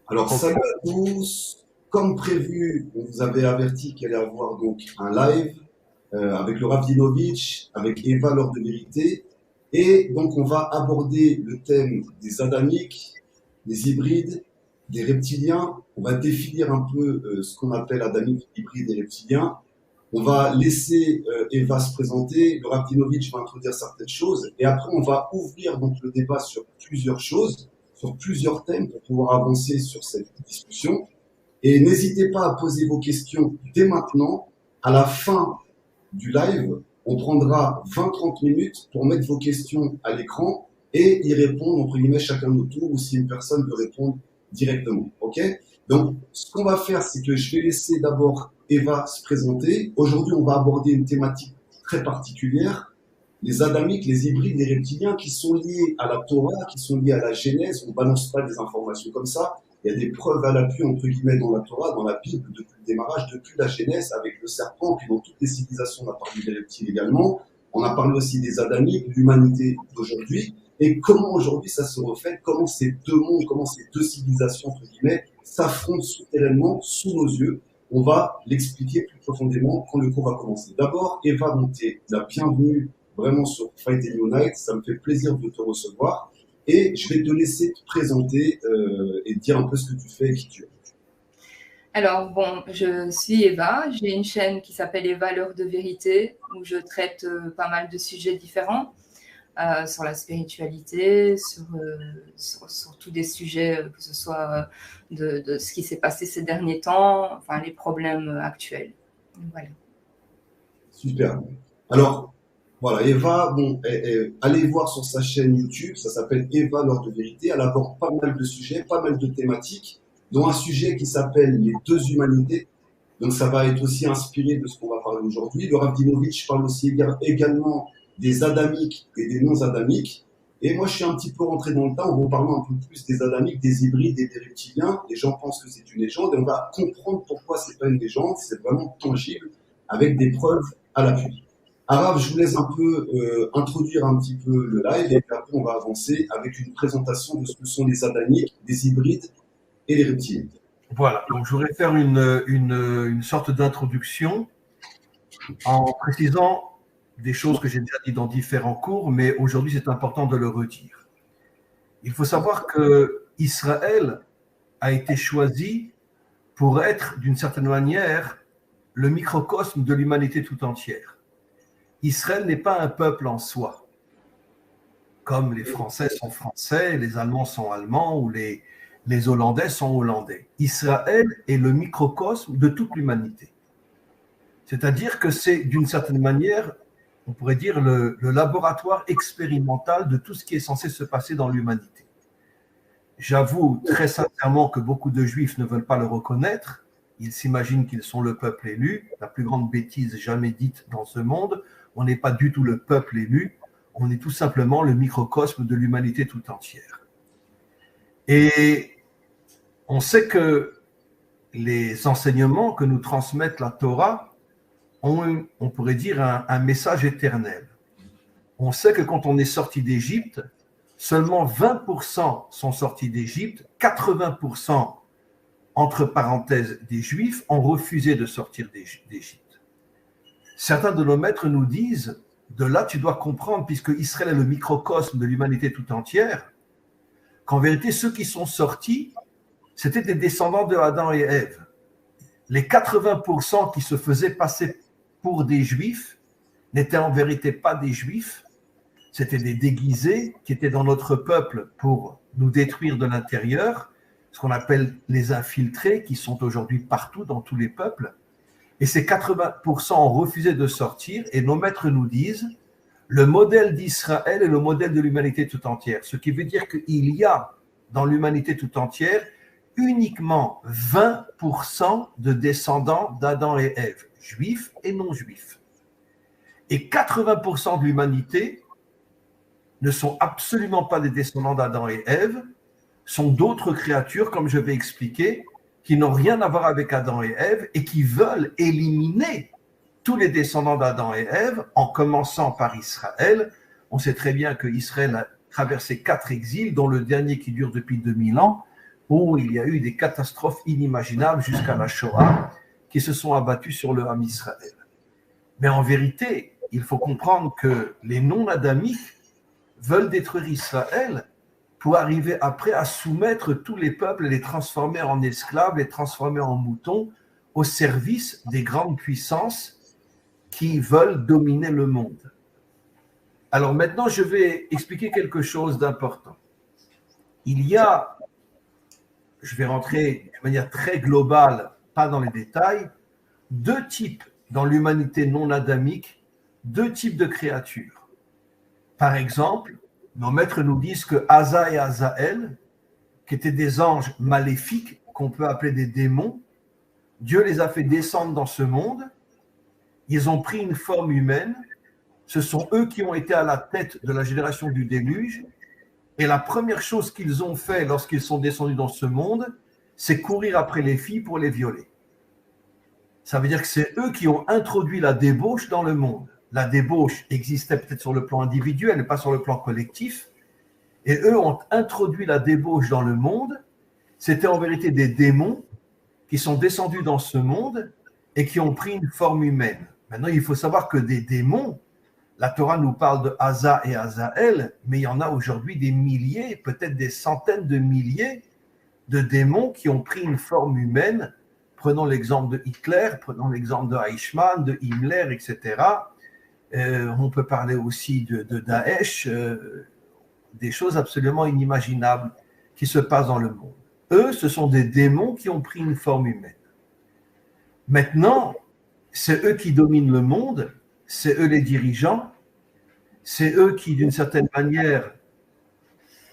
Alors, Ok. salut à tous. Comme prévu, on vous avait averti qu'il allait y avoir donc un live avec le Ravdinovitch, avec Eva Lors de Vérité. Et donc, on va aborder le thème des adamiques, des hybrides, des reptiliens. On va définir un peu ce qu'on appelle adamiques, hybrides et reptiliens. On va laisser Eva se présenter. Le Ravdinovitch va introduire certaines choses. Et après, on va ouvrir donc le débat sur plusieurs choses, sur plusieurs thèmes pour pouvoir avancer sur cette discussion. Et n'hésitez pas à poser vos questions dès maintenant. À la fin du live, on prendra 20-30 minutes pour mettre vos questions à l'écran et y répondre, entre guillemets, chacun notre tour, ou si une personne veut répondre directement. OK? Donc, ce qu'on va faire, c'est que je vais laisser d'abord Eva se présenter. Aujourd'hui, on va aborder une thématique très particulière, les adamiques, les hybrides, les reptiliens qui sont liés à la Torah, qui sont liés à la Genèse. On ne balance pas des informations comme ça. Il y a des preuves à l'appui, entre guillemets, dans la Torah, dans la Bible, depuis le démarrage, depuis la Genèse, avec le serpent, puis dans toutes les civilisations, on a parlé des reptiles également. On a parlé aussi des adamiques, de l'humanité d'aujourd'hui, et comment aujourd'hui ça se refait, comment ces deux mondes, comment ces deux civilisations, entre guillemets, s'affrontent souterrainement, sous nos yeux. On va l'expliquer plus profondément quand le cours va commencer. D'abord, Eva Monté, la bienvenue vraiment sur Fight and Unite. Ça me fait plaisir de te recevoir. Et je vais te laisser te présenter et dire un peu ce que tu fais et qui tu es. Alors, bon, je suis Eva. J'ai une chaîne qui s'appelle Eva L'heure de vérité, où je traite pas mal de sujets différents sur la spiritualité, sur tous des sujets, que ce soit de ce qui s'est passé ces derniers temps, enfin les problèmes actuels. Voilà. Super. Alors, voilà, Eva, bon, allez voir sur sa chaîne YouTube, ça s'appelle Eva L'heure de vérité. Elle aborde pas mal de sujets, pas mal de thématiques, dont un sujet qui s'appelle les deux humanités. Donc ça va être aussi inspiré de ce qu'on va parler aujourd'hui. Le Rav Dinovitch parle aussi également des adamiques et des non-adamiques. Et moi, je suis un petit peu rentré dans le temps en vous parlant un peu plus des adamiques, des hybrides et des reptiliens. Les gens pensent que c'est une légende et on va comprendre pourquoi c'est pas une légende, c'est vraiment tangible avec des preuves à l'appui. Arav, je vous laisse un peu introduire un petit peu le live et puis après on va avancer avec une présentation de ce que sont les adamiques, les hybrides et les reptiliens. Voilà, donc je voudrais faire une sorte d'introduction en précisant des choses que j'ai déjà dit dans différents cours, mais aujourd'hui c'est important de le redire. Il faut savoir que Israël a été choisi pour être, d'une certaine manière, le microcosme de l'humanité tout entière. Israël n'est pas un peuple en soi, comme les Français sont français, les Allemands sont allemands ou les Hollandais sont hollandais. Israël est le microcosme de toute l'humanité. C'est-à-dire que c'est, d'une certaine manière, on pourrait dire, le laboratoire expérimental de tout ce qui est censé se passer dans l'humanité. J'avoue très sincèrement que beaucoup de Juifs ne veulent pas le reconnaître. Ils s'imaginent qu'ils sont le peuple élu, la plus grande bêtise jamais dite dans ce monde. On n'est pas du tout le peuple élu, on est tout simplement le microcosme de l'humanité tout entière. Et on sait que les enseignements que nous transmettent la Torah ont, on pourrait dire, un message éternel. On sait que quand on est sorti d'Égypte, seulement 20% sont sortis d'Égypte, 80%, entre parenthèses, des Juifs ont refusé de sortir d'Égypte. Certains de nos maîtres nous disent, de là tu dois comprendre, puisque Israël est le microcosme de l'humanité tout entière, qu'en vérité ceux qui sont sortis, c'était des descendants de Adam et Ève. Les 80% qui se faisaient passer pour des Juifs n'étaient en vérité pas des Juifs, c'était des déguisés qui étaient dans notre peuple pour nous détruire de l'intérieur, ce qu'on appelle les infiltrés, qui sont aujourd'hui partout dans tous les peuples. Et ces 80% ont refusé de sortir, et nos maîtres nous disent, le modèle d'Israël est le modèle de l'humanité tout entière, ce qui veut dire qu'il y a dans l'humanité tout entière uniquement 20% de descendants d'Adam et Ève, juifs et non-juifs. Et 80% de l'humanité ne sont absolument pas des descendants d'Adam et Ève, sont d'autres créatures, comme je vais expliquer, qui n'ont rien à voir avec Adam et Ève et qui veulent éliminer tous les descendants d'Adam et Ève, en commençant par Israël. On sait très bien qu'Israël a traversé 4 exils, dont le dernier qui dure depuis 2000 ans, où il y a eu des catastrophes inimaginables jusqu'à la Shoah qui se sont abattues sur le Ham Israël. Mais en vérité, il faut comprendre que les non-adamiques veulent détruire Israël pour arriver après à soumettre tous les peuples, les transformer en esclaves, les transformer en moutons au service des grandes puissances qui veulent dominer le monde. Alors maintenant, je vais expliquer quelque chose d'important. Il y a, je vais rentrer de manière très globale, pas dans les détails, deux types dans l'humanité non adamique, deux types de créatures. Par exemple, nos maîtres nous disent que Asa et Azaël, qui étaient des anges maléfiques, qu'on peut appeler des démons, Dieu les a fait descendre dans ce monde, ils ont pris une forme humaine, ce sont eux qui ont été à la tête de la génération du déluge, et la première chose qu'ils ont fait lorsqu'ils sont descendus dans ce monde, c'est courir après les filles pour les violer. Ça veut dire que c'est eux qui ont introduit la débauche dans le monde. La débauche existait peut-être sur le plan individuel, mais pas sur le plan collectif. Et eux ont introduit la débauche dans le monde. C'était en vérité des démons qui sont descendus dans ce monde et qui ont pris une forme humaine. Maintenant, il faut savoir que des démons, la Torah nous parle de Asa et Azaël, mais il y en a aujourd'hui des milliers, peut-être des centaines de milliers de démons qui ont pris une forme humaine. Prenons l'exemple de Hitler, prenons l'exemple de Eichmann, de Himmler, etc. On peut parler aussi de Daesh, des choses absolument inimaginables qui se passent dans le monde. Eux, ce sont des démons qui ont pris une forme humaine. Maintenant, c'est eux qui dominent le monde, c'est eux les dirigeants, c'est eux qui, d'une certaine manière,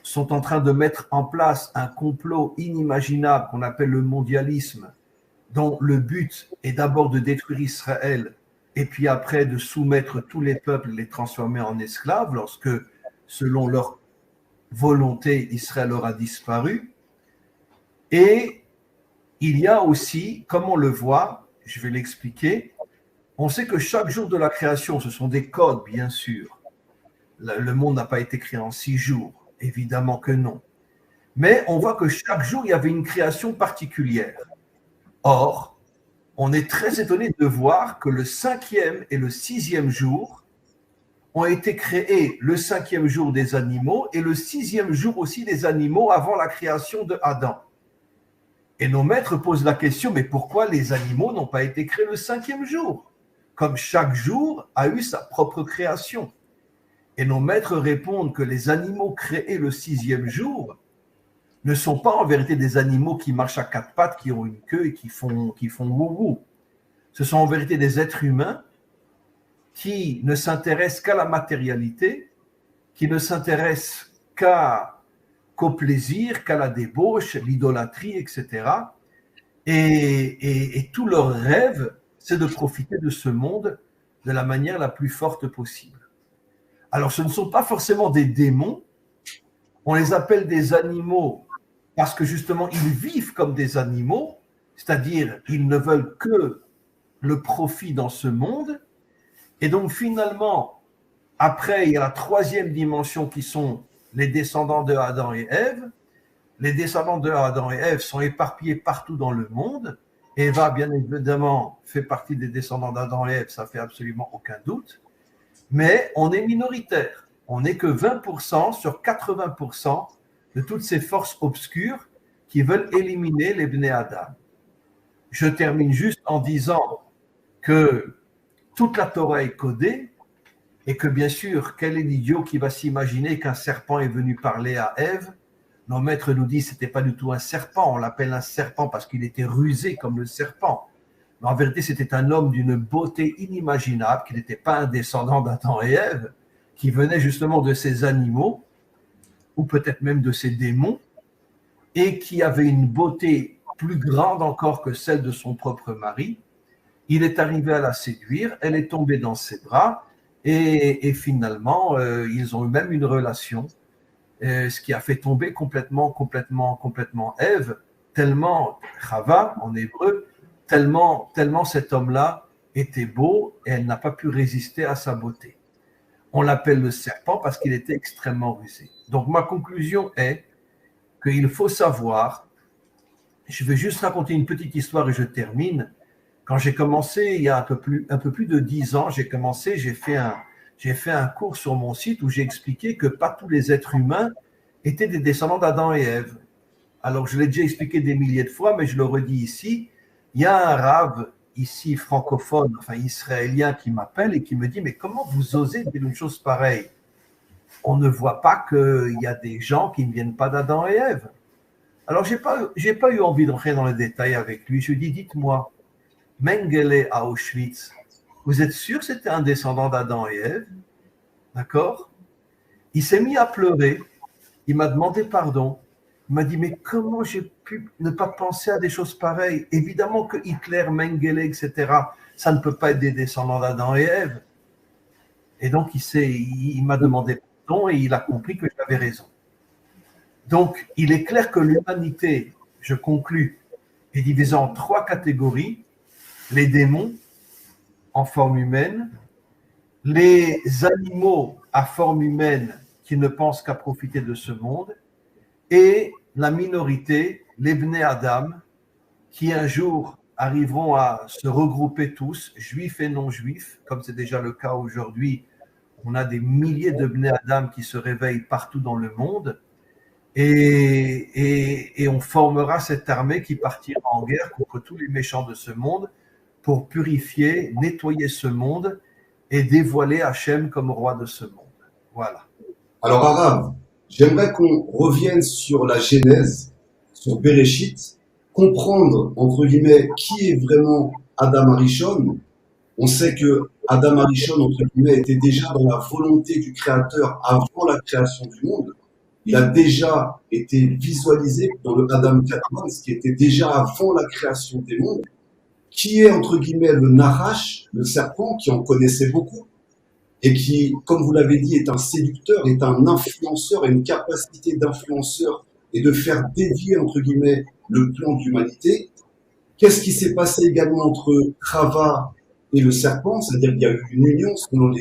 sont en train de mettre en place un complot inimaginable qu'on appelle le mondialisme, dont le but est d'abord de détruire Israël et puis après de soumettre tous les peuples, les transformer en esclaves lorsque, selon leur volonté, Israël aura disparu. Et il y a aussi, comme on le voit, je vais l'expliquer, on sait que chaque jour de la création, ce sont des codes, bien sûr. Le monde n'a pas été créé en 6 jours, évidemment que non. Mais on voit que chaque jour, il y avait une création particulière. Or, on est très étonné de voir que le 5e et le 6e jour ont été créés, le 5e jour des animaux et le 6e jour aussi des animaux avant la création de Adam. Et nos maîtres posent la question, mais pourquoi les animaux n'ont pas été créés le 5e jour? Comme chaque jour a eu sa propre création. Et nos maîtres répondent que les animaux créés le 6e jour ne sont pas en vérité des animaux qui marchent à 4 pattes, qui ont une queue et qui font wou-wou. Ce sont en vérité des êtres humains qui ne s'intéressent qu'à la matérialité, qui ne s'intéressent qu'au plaisir, qu'à la débauche, l'idolâtrie, etc. Et tout leur rêve, c'est de profiter de ce monde de la manière la plus forte possible. Alors, ce ne sont pas forcément des démons, on les appelle des animaux parce que justement, ils vivent comme des animaux, c'est-à-dire ils ne veulent que le profit dans ce monde. Et donc, finalement, après, il y a la 3e dimension qui sont les descendants de Adam et Ève. Les descendants de Adam et Ève sont éparpillés partout dans le monde. Eva, bien évidemment, fait partie des descendants d'Adam et Ève, ça fait absolument aucun doute. Mais on est minoritaire. On n'est que 20% sur 80% de toutes ces forces obscures qui veulent éliminer les Bnei Adam. Je termine juste en disant que toute la Torah est codée et que bien sûr, quel est l'idiot qui va s'imaginer qu'un serpent est venu parler à Ève? Nos maîtres nous disent que ce n'était pas du tout un serpent, on l'appelle un serpent parce qu'il était rusé comme le serpent. Mais en vérité, c'était un homme d'une beauté inimaginable, qui n'était pas un descendant d'Adam et Ève, qui venait justement de ces animaux, ou peut-être même de ces démons, et qui avait une beauté plus grande encore que celle de son propre mari. Il est arrivé à la séduire, elle est tombée dans ses bras, et finalement, ils ont eu même une relation, ce qui a fait tomber complètement Ève, tellement, Chava en hébreu, tellement cet homme-là était beau, et elle n'a pas pu résister à sa beauté. On l'appelle le serpent parce qu'il était extrêmement rusé. Donc ma conclusion est qu'il faut savoir je vais juste raconter une petite histoire et je termine. Quand j'ai commencé, il y a un peu plus de 10 ans, j'ai fait un cours sur mon site où j'ai expliqué que pas tous les êtres humains étaient des descendants d'Adam et Ève. Alors, je l'ai déjà expliqué des milliers de fois, mais je le redis ici. Il y a un rave ici francophone, enfin israélien, qui m'appelle et qui me dit, mais comment vous osez dire une chose pareille? On ne voit pas qu'il y a des gens qui ne viennent pas d'Adam et Ève. Alors, j'ai pas eu envie d'entrer dans les détails avec lui. Je lui dis, dites-moi, Mengele à Auschwitz, vous êtes sûr que c'était un descendant d'Adam et Ève? D'accord? Il s'est mis à pleurer. Il m'a demandé pardon. Il m'a dit, mais comment j'ai pu ne pas penser à des choses pareilles? Évidemment que Hitler, Mengele, etc., ça ne peut pas être des descendants d'Adam et Ève. Et donc, il m'a demandé pardon et il a compris que j'avais raison. Donc, il est clair que l'humanité, je conclus, est divisée en 3 catégories. Les démons en forme humaine, les animaux à forme humaine qui ne pensent qu'à profiter de ce monde, et la minorité, les Bnei Adam, qui un jour arriveront à se regrouper tous, juifs et non-juifs, comme c'est déjà le cas aujourd'hui. On a des milliers de Bnei Adam qui se réveillent partout dans le monde, et on formera cette armée qui partira en guerre contre tous les méchants de ce monde pour purifier, nettoyer ce monde et dévoiler Hachem comme roi de ce monde. Voilà. Alors, Arabe, j'aimerais qu'on revienne sur la Genèse, sur Bereshit, comprendre, entre guillemets, qui est vraiment Adam Arishon. On sait que Adam Arishon, entre guillemets, était déjà dans la volonté du Créateur avant la création du monde. Il a déjà été visualisé dans le Adam Kadmon, ce qui était déjà avant la création des mondes. Qui est, entre guillemets, le Narash, le serpent, qui en connaissait beaucoup, et qui, comme vous l'avez dit, est un séducteur, est un influenceur, a une capacité d'influenceur et de faire dévier, entre guillemets, le plan de l'humanité. Qu'est-ce qui s'est passé également entre Chava et le serpent? C'est-à-dire qu'il y a eu une union, selon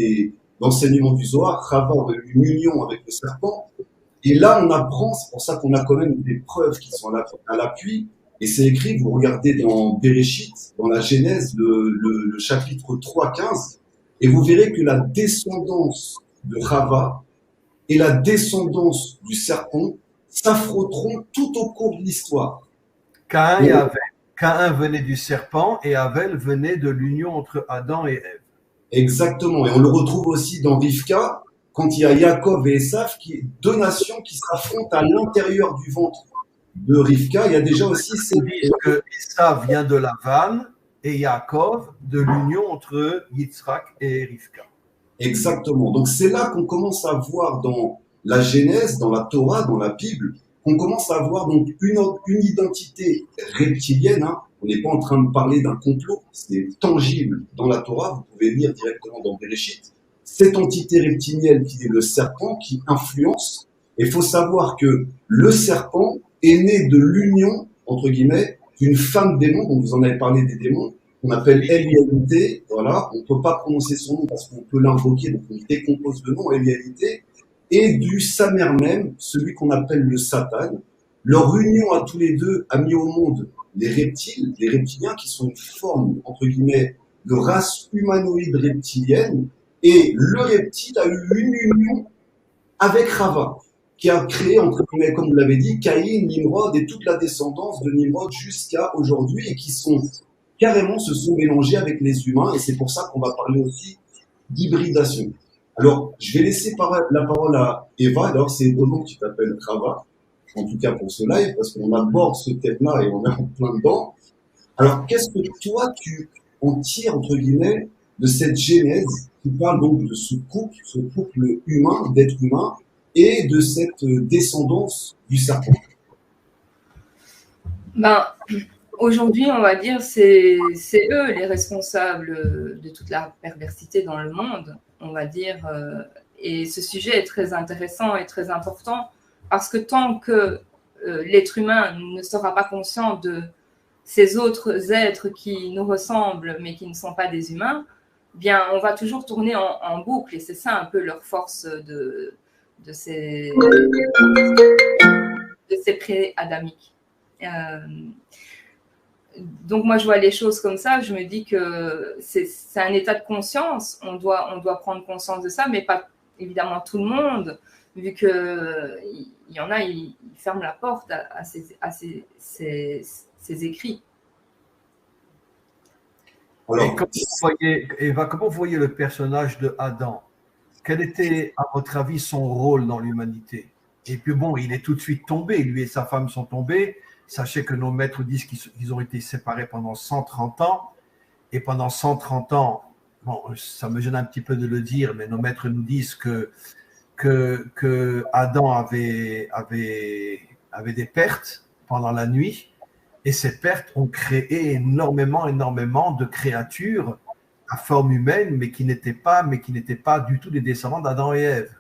l'enseignement du Zohar, Chava aurait eu une union avec le serpent. Et là, on apprend, c'est pour ça qu'on a quand même des preuves qui sont à l'appui, et c'est écrit, vous regardez dans Bereshit, dans la Genèse, le chapitre 3-15, et vous verrez que la descendance de Chava et la descendance du serpent s'affronteront tout au cours de l'histoire. Caïn et Abel. Caïn venait du serpent et Abel venait de l'union entre Adam et Ève. Exactement. Et on le retrouve aussi dans Rivka, quand il y a Yaakov et Esav, deux nations qui s'affrontent à l'intérieur du ventre de Rivka. Il y a déjà aussi que Esav vient de Lavan et Yaakov de l'union entre Yitzhak et Rivka. Exactement. Donc c'est là qu'on commence à voir dans la Genèse, dans la Torah, dans la Bible, qu'on commence à voir donc une identité reptilienne. Hein. On n'est pas en train de parler d'un complot, c'est tangible dans la Torah. Vous pouvez lire directement dans Bereshit. Cette entité reptilienne qui est le serpent, qui influence. Et il faut savoir que le serpent est né de l'union, entre guillemets, d'une femme démon. Donc vous en avez parlé des démons. On appelle Elialité, voilà, on ne peut pas prononcer son nom parce qu'on peut l'invoquer, donc on décompose le nom, Elialité, et du Samer même, celui qu'on appelle le Satan. Leur union à tous les deux a mis au monde les reptiles, les reptiliens qui sont une forme, entre guillemets, de race humanoïde reptilienne, et le reptile a eu une union avec Rava, qui a créé, entre guillemets, comme vous l'avez dit, Caïn, Nimrod et toute la descendance de Nimrod jusqu'à aujourd'hui, et qui sont carrément se sont mélangés avec les humains, et c'est pour ça qu'on va parler aussi d'hybridation. Alors, je vais laisser la parole à Eva. Alors, c'est étonnant que tu t'appelles Rava, en tout cas pour ce live, parce qu'on aborde ce thème-là et on est en plein dedans. Alors, qu'est-ce que toi, tu en tires, entre guillemets, de cette genèse qui parle donc de ce couple humain, d'être humain, et de cette descendance du serpent? Aujourd'hui, on va dire, c'est eux les responsables de toute la perversité dans le monde, on va dire. Et ce sujet est très intéressant et très important parce que tant que l'être humain ne sera pas conscient de ces autres êtres qui nous ressemblent mais qui ne sont pas des humains, bien, on va toujours tourner en boucle. Et c'est ça un peu leur force de ces pré-adamiques. Donc moi je vois les choses comme ça, je me dis que c'est un état de conscience, on doit prendre conscience de ça, mais pas évidemment tout le monde, vu que il y en a, ils ferment la porte à ces écrits. Et Eva, comment vous voyez le personnage de Adam? Quel était, à votre avis, son rôle dans l'humanité? Et puis bon, il est tout de suite tombé, lui et sa femme sont tombés. Sachez que nos maîtres disent qu'ils ont été séparés pendant 130 ans. Et pendant 130 ans, bon, ça me gêne un petit peu de le dire, mais nos maîtres nous disent que Adam avait des pertes pendant la nuit. Et ces pertes ont créé énormément de créatures à forme humaine, mais qui n'étaient pas du tout des descendants d'Adam et Ève.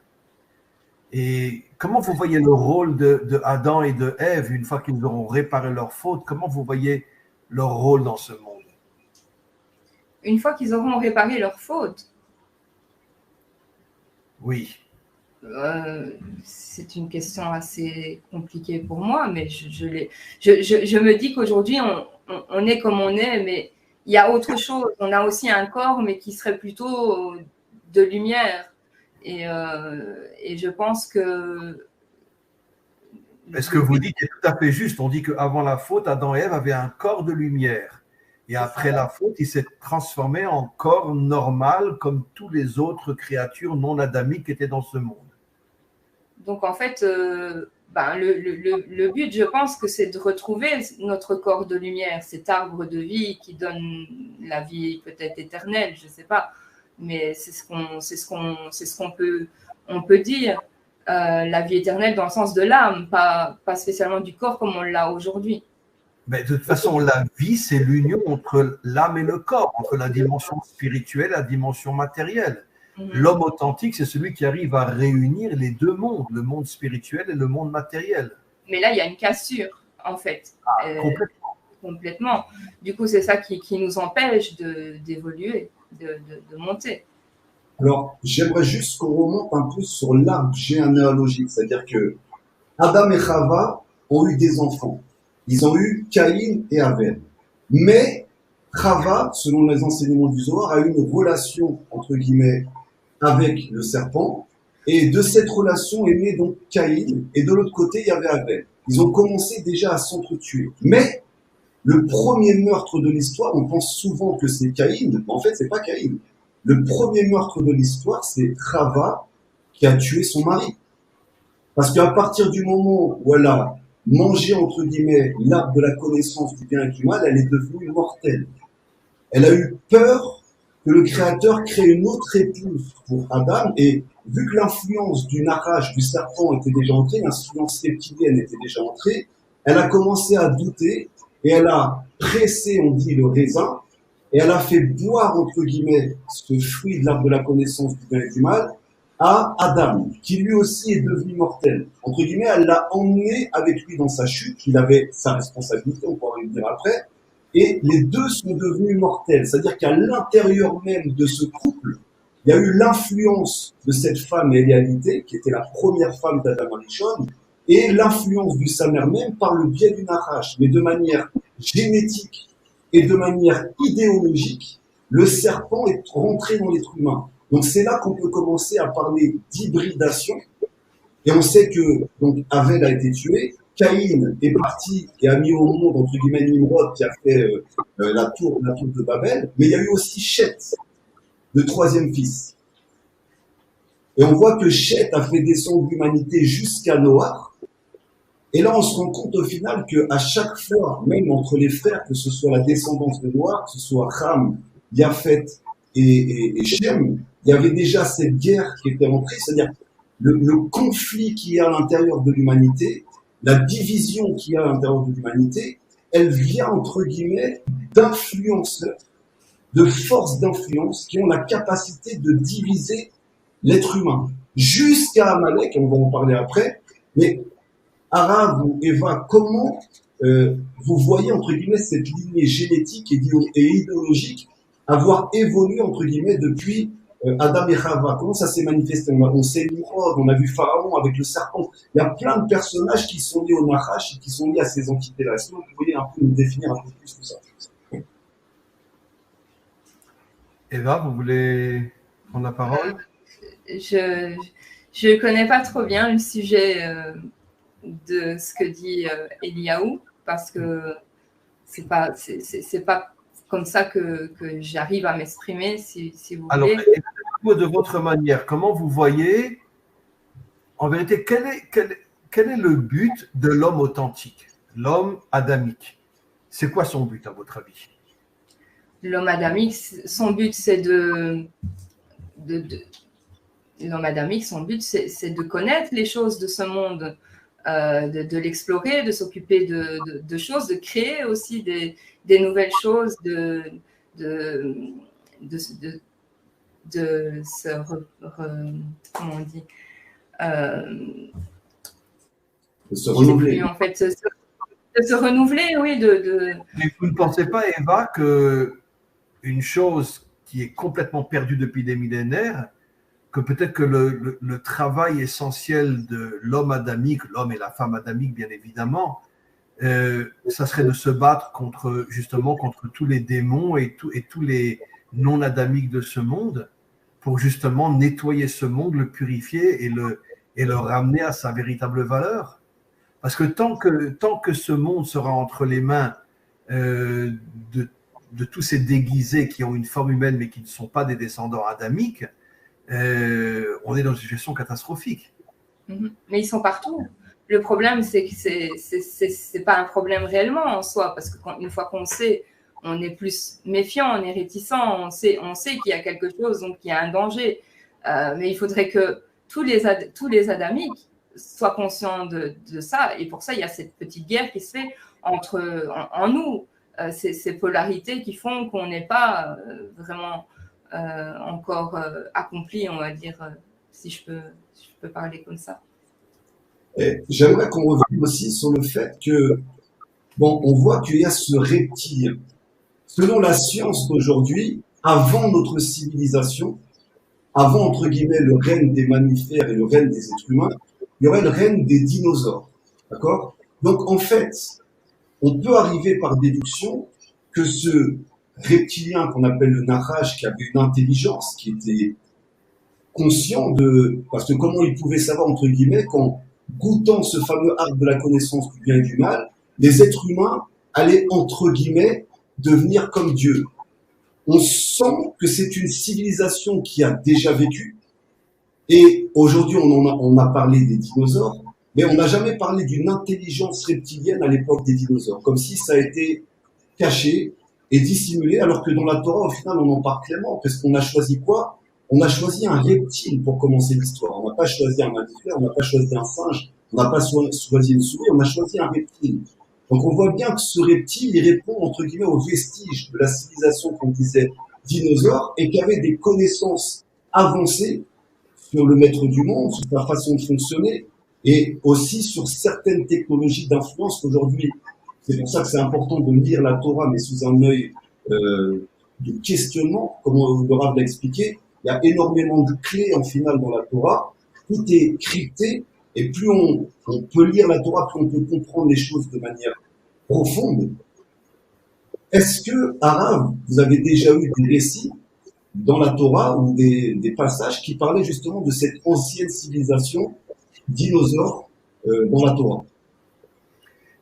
Et comment vous voyez le rôle de Adam et de Ève une fois qu'ils auront réparé leurs fautes? Comment vous voyez leur rôle dans ce monde? Une fois qu'ils auront réparé leurs fautes? Oui. C'est une question assez compliquée pour moi, mais je me dis qu'aujourd'hui, on est comme on est, mais il y a autre chose. On a aussi un corps, mais qui serait plutôt de lumière. Et je pense que... Ce que vous dites est tout à fait juste. On dit qu'avant la faute, Adam et Ève avaient un corps de lumière. Et après la faute, il s'est transformé en corps normal, comme toutes les autres créatures non adamiques qui étaient dans ce monde. Donc, en fait, le but, je pense que c'est de retrouver notre corps de lumière, cet arbre de vie qui donne la vie peut-être éternelle, je ne sais pas. Mais c'est ce qu'on peut dire. La vie éternelle dans le sens de l'âme, pas spécialement du corps comme on l'a aujourd'hui. Mais de toute façon, la vie, c'est l'union entre l'âme et le corps, entre la dimension spirituelle et la dimension matérielle. L'homme authentique, c'est celui qui arrive à réunir les deux mondes, le monde spirituel et le monde matériel. Mais là, il y a une cassure, en fait. Complètement. Du coup, c'est ça qui nous empêche d'évoluer, de monter. Alors, j'aimerais juste qu'on remonte un peu sur l'arbre généalogique, c'est-à-dire que Adam et Chava ont eu des enfants. Ils ont eu Caïn et Abel. Mais Chava, selon les enseignements du Zohar, a eu une relation, entre guillemets, avec le serpent. Et de cette relation est né donc Caïn. Et de l'autre côté, il y avait Abel. Ils ont commencé déjà à s'entretuer. Mais le premier meurtre de l'histoire, on pense souvent que c'est Caïn. Mais en fait, c'est pas Caïn. Le premier meurtre de l'histoire, c'est Chava qui a tué son mari. Parce qu'à partir du moment où elle a mangé, entre guillemets, l'arbre de la connaissance du bien et du mal, elle est devenue mortelle. Elle a eu peur que le Créateur crée une autre épouse pour Adam, et vu que l'influence du Nachash, du serpent, était déjà entrée, l'influence reptilienne était déjà entrée, elle a commencé à douter, et elle a pressé, on dit, le raisin, et elle a fait boire, entre guillemets, ce fruit de l'arbre de la connaissance du bien et du mal, à Adam, qui lui aussi est devenu mortel. Entre guillemets, elle l'a emmené avec lui dans sa chute, il avait sa responsabilité, on pourra y venir après, et les deux sont devenus mortels. C'est-à-dire qu'à l'intérieur même de ce couple, il y a eu l'influence de cette femme Éléalité, qui était la première femme d'Adam Arishon, et l'influence du Samer même par le biais du Nachash, mais de manière génétique et de manière idéologique, le serpent est rentré dans l'être humain. Donc c'est là qu'on peut commencer à parler d'hybridation. Et on sait que donc Abel a été tué, Caïn est parti et a mis au monde, entre guillemets, Nimrod, qui a fait la tour de Babel. Mais il y a eu aussi Shet, le troisième fils. Et on voit que Shet a fait descendre l'humanité jusqu'à Noach. Et là, on se rend compte au final qu'à chaque fois, même entre les frères, que ce soit la descendance de Noach, que ce soit Ham, Yafet et Shem, il y avait déjà cette guerre qui était entrée, c'est-à-dire le conflit qui est à l'intérieur de l'humanité, la division qui est à l'intérieur de l'humanité, elle vient, entre guillemets, d'influenceurs, de forces d'influence qui ont la capacité de diviser l'être humain. Jusqu'à Amalek, on va en parler après, mais Arabe ou Eva, comment vous voyez, entre guillemets, cette lignée génétique et idéologique avoir évolué, entre guillemets, depuis Adam et Chava, comment ça s'est manifesté? On sait Nimrod, on a vu Pharaon avec le serpent. Il y a plein de personnages qui sont liés au Nachash et qui sont liés à ces entités-là. Est-ce que vous pourriez un peu nous définir un peu plus tout ça? Eva, vous voulez prendre la parole? Je ne connais pas trop bien le sujet de ce que dit Eliaou, parce que c'est pas comme ça que j'arrive à m'exprimer, si vous Alors, voulez. Alors, de votre manière, comment vous voyez, en vérité, quel est le but de l'homme authentique, l'homme adamique? C'est quoi son but, à votre avis? L'homme adamique, son but, c'est l'homme adamique, son but, c'est de connaître les choses de ce monde, de l'explorer, de s'occuper de choses, de créer aussi des nouvelles choses, de se comment on dit, de se renouveler. En fait, de se renouveler, oui. Mais vous ne pensez pas, Eva, que une chose qui est complètement perdue depuis des millénaires, que peut-être que le travail essentiel de l'homme adamique, l'homme et la femme adamique, bien évidemment, ça serait de se battre justement contre tous les démons et tous les non-adamiques de ce monde, pour justement nettoyer ce monde, le purifier et le ramener à sa véritable valeur. Parce que tant que ce monde sera entre les mains de tous ces déguisés qui ont une forme humaine mais qui ne sont pas des descendants adamiques, on est dans une situation catastrophique. Mais ils sont partout. Le problème, c'est que c'est pas un problème réellement en soi, parce qu'une fois qu'on sait, on est plus méfiant, on est réticent, on sait qu'il y a quelque chose, donc il y a un danger. Mais il faudrait que tous les adamiques soient conscients de ça. Et pour ça, il y a cette petite guerre qui se fait en nous. Ces polarités qui font qu'on n'est pas vraiment encore accompli, on va dire, si je peux parler comme ça. J'aimerais qu'on revienne aussi sur le fait que, bon, on voit qu'il y a ce reptile. Selon la science d'aujourd'hui, avant notre civilisation, avant, entre guillemets, le règne des mammifères et le règne des êtres humains, il y aurait le règne des dinosaures. D'accord? Donc, en fait, on peut arriver par déduction que ce reptilien qu'on appelle le Nachash, qui avait une intelligence, qui était conscient parce que comment il pouvait savoir, entre guillemets, qu'en goûtant ce fameux arbre de la connaissance du bien et du mal, les êtres humains allaient, entre guillemets, devenir comme Dieu. On sent que c'est une civilisation qui a déjà vécu. Et aujourd'hui, on a parlé des dinosaures, mais on n'a jamais parlé d'une intelligence reptilienne à l'époque des dinosaures, comme si ça a été caché et dissimulé, alors que dans la Torah, au final, on en parle clairement, parce qu'on a choisi quoi? On a choisi un reptile pour commencer l'histoire. On n'a pas choisi un mammifère, on n'a pas choisi un singe, on n'a pas choisi une souris, on a choisi un reptile. Donc on voit bien que ce reptile, il répond entre guillemets aux vestiges de la civilisation qu'on disait dinosaure et qui avait des connaissances avancées sur le maître du monde, sur sa façon de fonctionner et aussi sur certaines technologies d'influence qu'aujourd'hui, c'est pour ça que c'est important de lire la Torah mais sous un œil de questionnement, comme le Rav l'a expliqué. Il y a énormément de clés en finale dans la Torah, tout est crypté et plus on peut lire la Torah, plus on peut comprendre les choses de manière profonde. Est-ce que, Arav, vous avez déjà eu des récits dans la Torah ou des passages qui parlaient justement de cette ancienne civilisation dinosaure dans la Torah?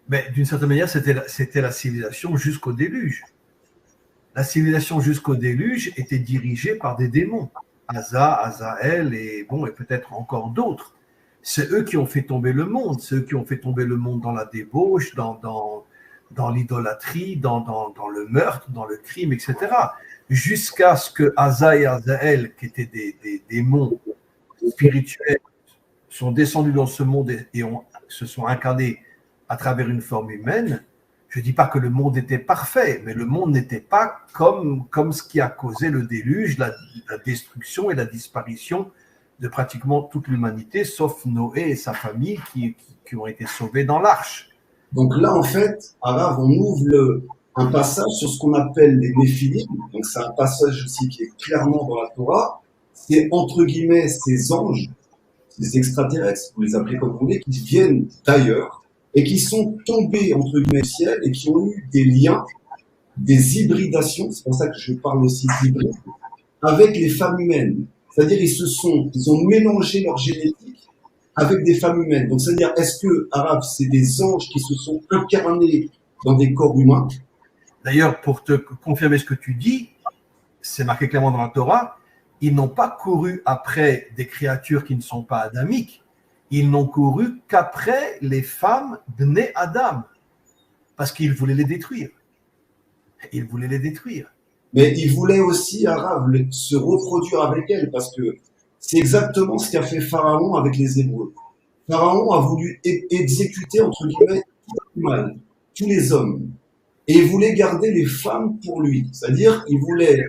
Mais d'une certaine manière, c'était la civilisation jusqu'au déluge. La civilisation jusqu'au déluge était dirigée par des démons. Azaël et peut-être encore d'autres. C'est eux qui ont fait tomber le monde. C'est eux qui ont fait tomber le monde dans la débauche, dans l'idolâtrie, dans le meurtre, dans le crime, etc. Jusqu'à ce que et Azaël, qui étaient des démons spirituels, sont descendus dans ce monde et se sont incarnés à travers une forme humaine. Je ne dis pas que le monde était parfait, mais le monde n'était pas comme ce qui a causé le déluge, la destruction et la disparition de pratiquement toute l'humanité, sauf Noé et sa famille qui ont été sauvés dans l'arche. Donc là, en fait, Arav, on ouvre un passage sur ce qu'on appelle les Néphilim. Donc c'est un passage aussi qui est clairement dans la Torah. c'est entre guillemets ces anges, ces extraterrestres, vous les appelez comme vous voulez, qui viennent d'ailleurs et qui sont tombés entre guillemets du ciel et qui ont eu des liens, des hybridations, c'est pour ça que je parle aussi d'hybride, avec les femmes humaines. C'est-à-dire ils ont mélangé leur génétique avec des femmes humaines. Donc c'est-à-dire, est-ce que Arabe, c'est des anges qui se sont incarnés dans des corps humains? D'ailleurs, pour te confirmer ce que tu dis, c'est marqué clairement dans la Torah, ils n'ont pas couru après des créatures qui ne sont pas adamiques, ils n'ont couru qu'après les femmes bné Adam, parce qu'ils voulaient les détruire. Ils voulaient les détruire. Mais ils voulaient aussi, Arabe, se reproduire avec elles, parce que c'est exactement ce qu'a fait Pharaon avec les Hébreux. Pharaon a voulu exécuter, entre guillemets, tout le mal, tous les hommes. Et il voulait garder les femmes pour lui. C'est-à-dire, il voulait,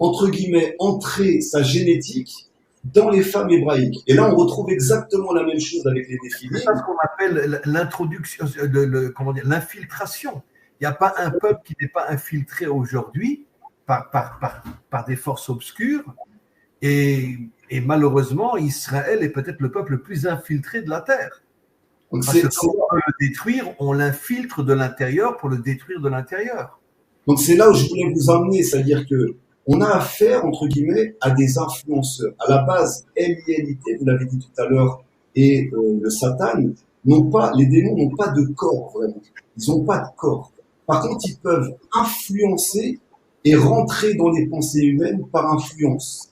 entre guillemets, entrer sa génétique dans les femmes hébraïques. Et là, on retrouve exactement la même chose avec les Néphilim. C'est ça ce qu'on appelle l'introduction, comment dire, l'infiltration. Il n'y a pas un peuple qui n'est pas infiltré aujourd'hui par des forces obscures. Et malheureusement, Israël est peut-être le peuple le plus infiltré de la terre. Donc Parce que quand on peut le détruire, on l'infiltre de l'intérieur pour le détruire de l'intérieur. Donc c'est là où je voulais vous emmener, c'est-à-dire que on a affaire, entre guillemets, à des influenceurs. À la base, l'humanité, vous l'avez dit tout à l'heure, et le Satan, les démons n'ont pas de corps, vraiment. Ils n'ont pas de corps. Par contre, ils peuvent influencer et rentrer dans les pensées humaines par influence.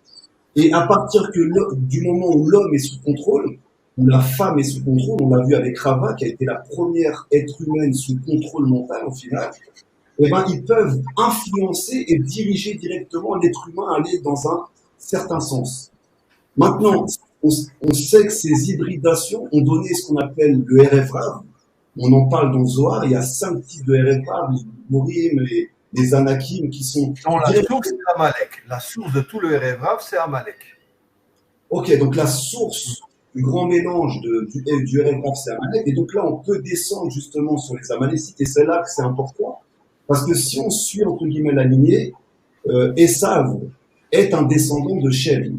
Et à partir du moment où l'homme est sous contrôle, où la femme est sous contrôle, on l'a vu avec Rava, qui a été la première être humaine sous contrôle mental au final, eh ben, ils peuvent influencer et diriger directement l'être humain à aller dans un certain sens. Maintenant, on sait que ces hybridations ont donné ce qu'on appelle le RF Rav. On en parle dans Zohar, il y a 5 types de RF Rav, les Morim, les Anakim qui sont... Non, la source, c'est Amalek. La source de tout le RF Rav, c'est Amalek. Ok, donc la source du grand mélange du RF Rav, c'est Amalek. Et donc là, on peut descendre justement sur les Amalécites, et c'est là que c'est important. Parce que si on suit, entre guillemets, la lignée, Esav est un descendant de Shev.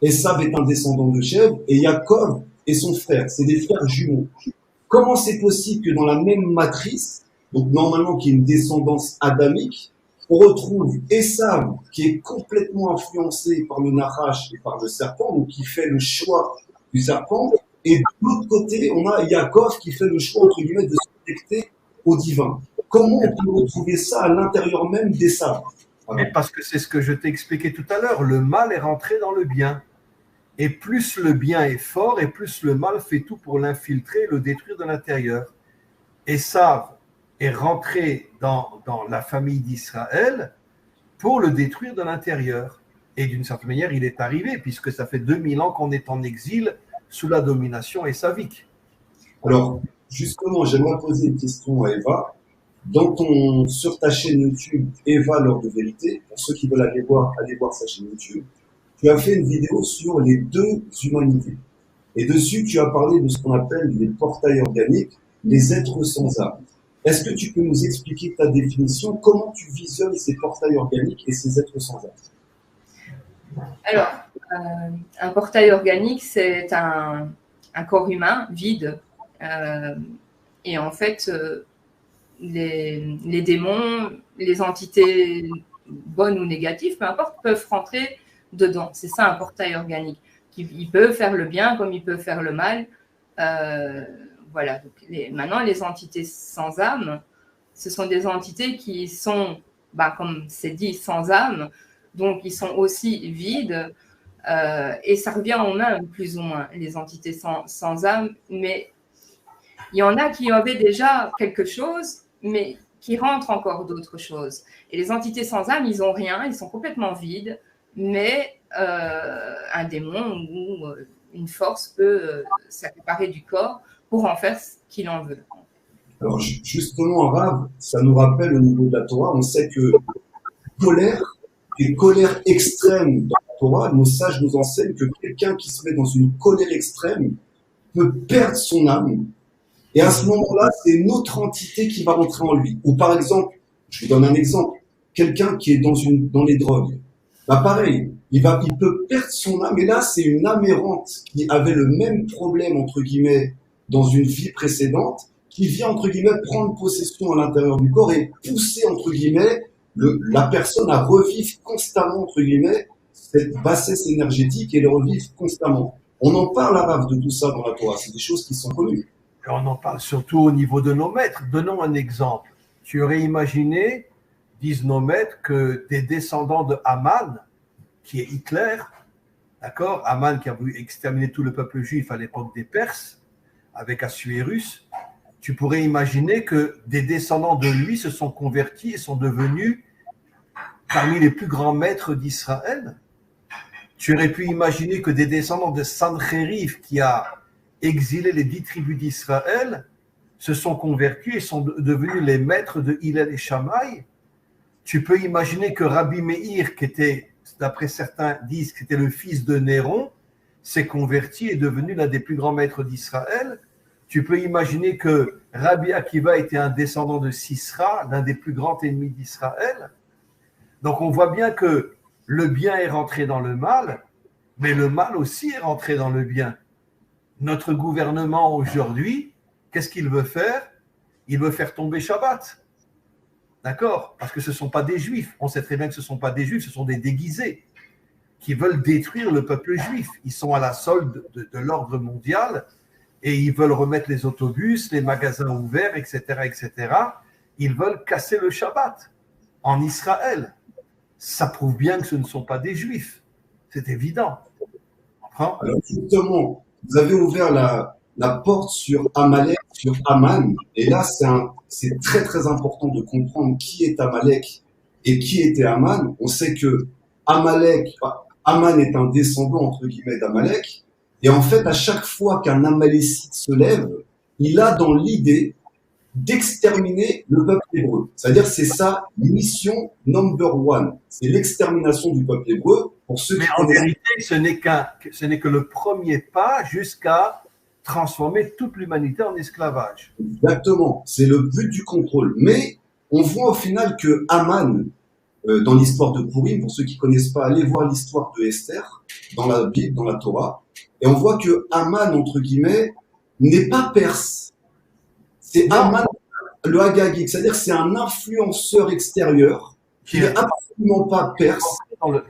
Esav est un descendant de Shev, et Yaakov est son frère. C'est des frères jumeaux. Comment c'est possible que dans la même matrice, donc normalement qui est une descendance adamique, on retrouve Esav qui est complètement influencé par le Nachash et par le serpent, donc qui fait le choix du serpent, et de l'autre côté, on a Yaakov qui fait le choix, entre guillemets, de se connecter au divin. Comment on peut retrouver ça à l'intérieur même d'Esav? Mais parce que c'est ce que je t'ai expliqué tout à l'heure, le mal est rentré dans le bien. Et plus le bien est fort, et plus le mal fait tout pour l'infiltrer, le détruire de l'intérieur. Esav est rentré dans la famille d'Israël pour le détruire de l'intérieur. Et d'une certaine manière, il est arrivé, puisque ça fait 2000 ans qu'on est en exil sous la domination esavique. Alors, justement, j'aimerais poser une question à Eva. Sur ta chaîne YouTube, Eva, l'heure de vérité, pour ceux qui veulent aller voir sa chaîne YouTube, tu as fait une vidéo sur les deux humanités. Et dessus, tu as parlé de ce qu'on appelle les portails organiques, les êtres sans âme. Est-ce que tu peux nous expliquer ta définition? Comment tu visionnes ces portails organiques et ces êtres sans âme? Alors, un portail organique, c'est un corps humain vide. Et en fait, les démons, les entités bonnes ou négatives, peu importe, peuvent rentrer dedans. C'est ça un portail organique. Il peut faire le bien comme il peut faire le mal. Voilà. Donc, maintenant, les entités sans âme, ce sont des entités qui sont, comme c'est dit, sans âme. Donc, ils sont aussi vides. Et ça revient au même, plus ou moins, les entités sans âme. Mais il y en a qui avaient déjà quelque chose, mais qui rentrent encore d'autres choses. Et les entités sans âme, ils n'ont rien, ils sont complètement vides, mais un démon ou une force peut s'accaparer du corps pour en faire ce qu'il en veut. Alors justement, Rav, ça nous rappelle au niveau de la Torah, on sait que une colère extrême dans la Torah, nos sages nous enseignent que quelqu'un qui se met dans une colère extrême peut perdre son âme. Et à ce moment-là, c'est une autre entité qui va rentrer en lui. Ou par exemple, je vous donne un exemple, quelqu'un qui est dans les drogues. Pareil, il peut perdre son âme. Et là, c'est une âme errante qui avait le même problème, entre guillemets, dans une vie précédente, qui vient, entre guillemets, prendre possession à l'intérieur du corps et pousser, entre guillemets, la personne à revivre constamment, entre guillemets, cette bassesse énergétique et le revivre constamment. On en parle, Arav, de tout ça dans la Torah. C'est des choses qui sont connues. Et on en parle surtout au niveau de nos maîtres. Donnons un exemple. Tu aurais imaginé, disent nos maîtres, que des descendants de Haman, qui est Hitler, d'accord, Haman qui a voulu exterminer tout le peuple juif à l'époque des Perses, avec Assuérus, tu pourrais imaginer que des descendants de lui se sont convertis et sont devenus parmi les plus grands maîtres d'Israël. Tu aurais pu imaginer que des descendants de Sancheriv, qui a exilé les 10 tribus d'Israël, se sont convertis et sont devenus les maîtres de Hillel et Shammai. Tu peux imaginer que Rabbi Meir, qui était, d'après certains disent, qui était le fils de Néron, s'est converti et est devenu l'un des plus grands maîtres d'Israël. Tu peux imaginer que Rabbi Akiva était un descendant de Sisra, l'un des plus grands ennemis d'Israël. Donc on voit bien que le bien est rentré dans le mal, mais le mal aussi est rentré dans le bien. Notre gouvernement aujourd'hui, qu'est-ce qu'il veut faire? Il veut faire tomber Shabbat. D'accord? Parce que ce ne sont pas des juifs. On sait très bien que ce ne sont pas des juifs, ce sont des déguisés qui veulent détruire le peuple juif. Ils sont à la solde de l'ordre mondial et ils veulent remettre les autobus, les magasins ouverts, etc., etc. Ils veulent casser le Shabbat en Israël. Ça prouve bien que ce ne sont pas des juifs. C'est évident. Alors justement, vous avez ouvert la porte sur Amalek, sur Aman. Et là, c'est très très important de comprendre qui est Amalek et qui était Aman. On sait que Aman est un descendant, entre guillemets, d'Amalek. Et en fait, à chaque fois qu'un Amalécite se lève, il a dans l'idée d'exterminer le peuple hébreu. C'est-à-dire c'est sa mission number one. C'est l'extermination du peuple hébreu. Pour ceux Mais qui en vérité, ce n'est que le premier pas jusqu'à transformer toute l'humanité en esclavage. Exactement, c'est le but du contrôle. Mais on voit au final que Haman, dans l'histoire de Pourim, pour ceux qui connaissent pas, allez voir l'histoire de Esther dans la Bible, dans la Torah, et on voit que Haman, entre guillemets, n'est pas perse. C'est Haman le Hagagik, c'est-à-dire c'est un influenceur extérieur qui n'est absolument pas perse.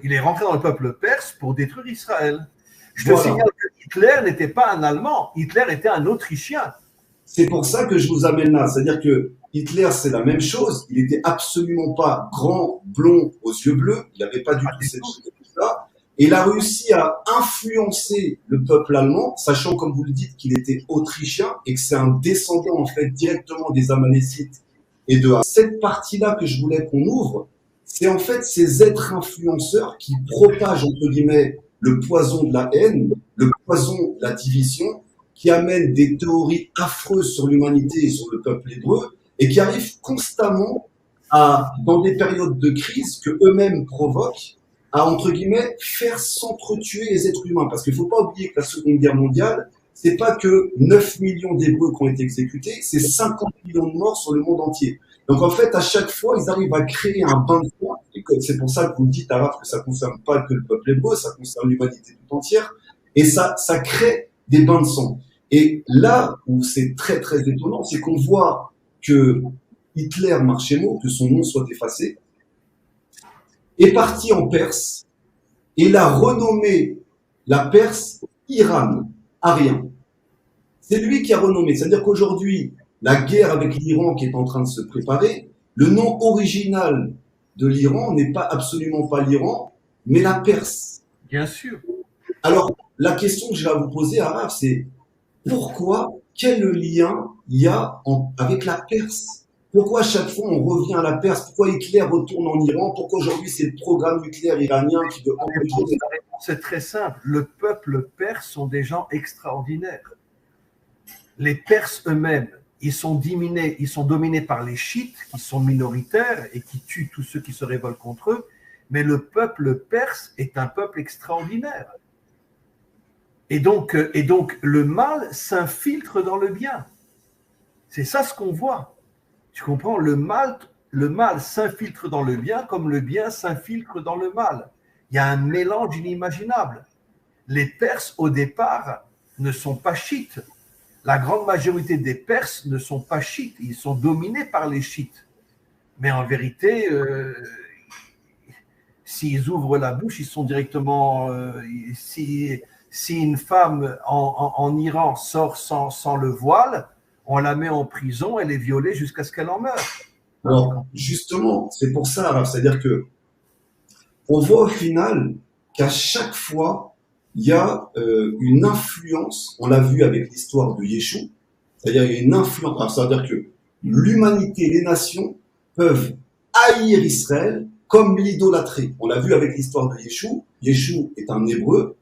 Il est rentré dans le peuple perse pour détruire Israël. Je te signale que Hitler n'était pas un Allemand, Hitler était un Autrichien. C'est pour ça que je vous amène là. C'est-à-dire que Hitler, c'est la même chose. Il était absolument pas grand, blond, aux yeux bleus. Il n'avait pas du tout cette chose-là. Et il a réussi à influencer le peuple allemand, sachant, comme vous le dites, qu'il était autrichien et que c'est un descendant, en fait, directement des Amalécites. Et de cette partie-là que je voulais qu'on ouvre, c'est en fait ces êtres influenceurs qui propagent, entre guillemets, le poison de la haine, le poison de la division, qui amènent des théories affreuses sur l'humanité et sur le peuple hébreu, et qui arrivent constamment à, dans des périodes de crise que eux-mêmes provoquent, à, entre guillemets, faire s'entretuer les êtres humains. Parce qu'il ne faut pas oublier que la Seconde Guerre mondiale, c'est pas que 9 millions d'Hébreux qui ont été exécutés, c'est 50 millions de morts sur le monde entier. Donc en fait, à chaque fois, ils arrivent à créer un bain de sang, et c'est pour ça que vous dites, Araf, que ça ne concerne pas que le peuple hébreu, ça concerne l'humanité tout entière, et ça crée des bains de sang. Et là où c'est très très étonnant, c'est qu'on voit que Hitler Marchémo, que son nom soit effacé, est parti en Perse et il a renommé la Perse Iran, Arien. C'est lui qui a renommé. C'est-à-dire qu'aujourd'hui, la guerre avec l'Iran qui est en train de se préparer, le nom original de l'Iran n'est pas absolument pas l'Iran, mais la Perse. Bien sûr. Alors, la question que je vais vous poser, Araf, c'est pourquoi, quel lien il y a avec la Perse? Pourquoi à chaque fois on revient à la Perse? Pourquoi Hitler retourne en Iran? Pourquoi aujourd'hui c'est le programme nucléaire iranien qui veut envoyer? La réponse est très simple. Le peuple perse sont des gens extraordinaires. Les Perses eux-mêmes, ils sont dominés par les chiites qui sont minoritaires et qui tuent tous ceux qui se révoltent contre eux. Mais le peuple perse est un peuple extraordinaire. Et donc le mal s'infiltre dans le bien. C'est ça ce qu'on voit. Tu comprends? Le mal s'infiltre dans le bien comme le bien s'infiltre dans le mal. il y a un mélange inimaginable. Les Perses, au départ, ne sont pas chiites. La grande majorité des Perses ne sont pas chiites. Ils sont dominés par les chiites. Mais en vérité, s'ils ouvrent la bouche, ils sont directement… si une femme en Iran sort sans le voile, on la met en prison, elle est violée jusqu'à ce qu'elle en meure. Alors, justement, c'est pour ça, Raph, c'est-à-dire que on voit au final qu'à chaque fois, il y a une influence, on l'a vu avec l'histoire de Yeshua, c'est-à-dire il y a une influence, alors ça veut dire que l'humanité, les nations peuvent haïr Israël comme l'idolâtrer. On l'a vu avec l'histoire de Yeshua. Yeshua est un hébreu.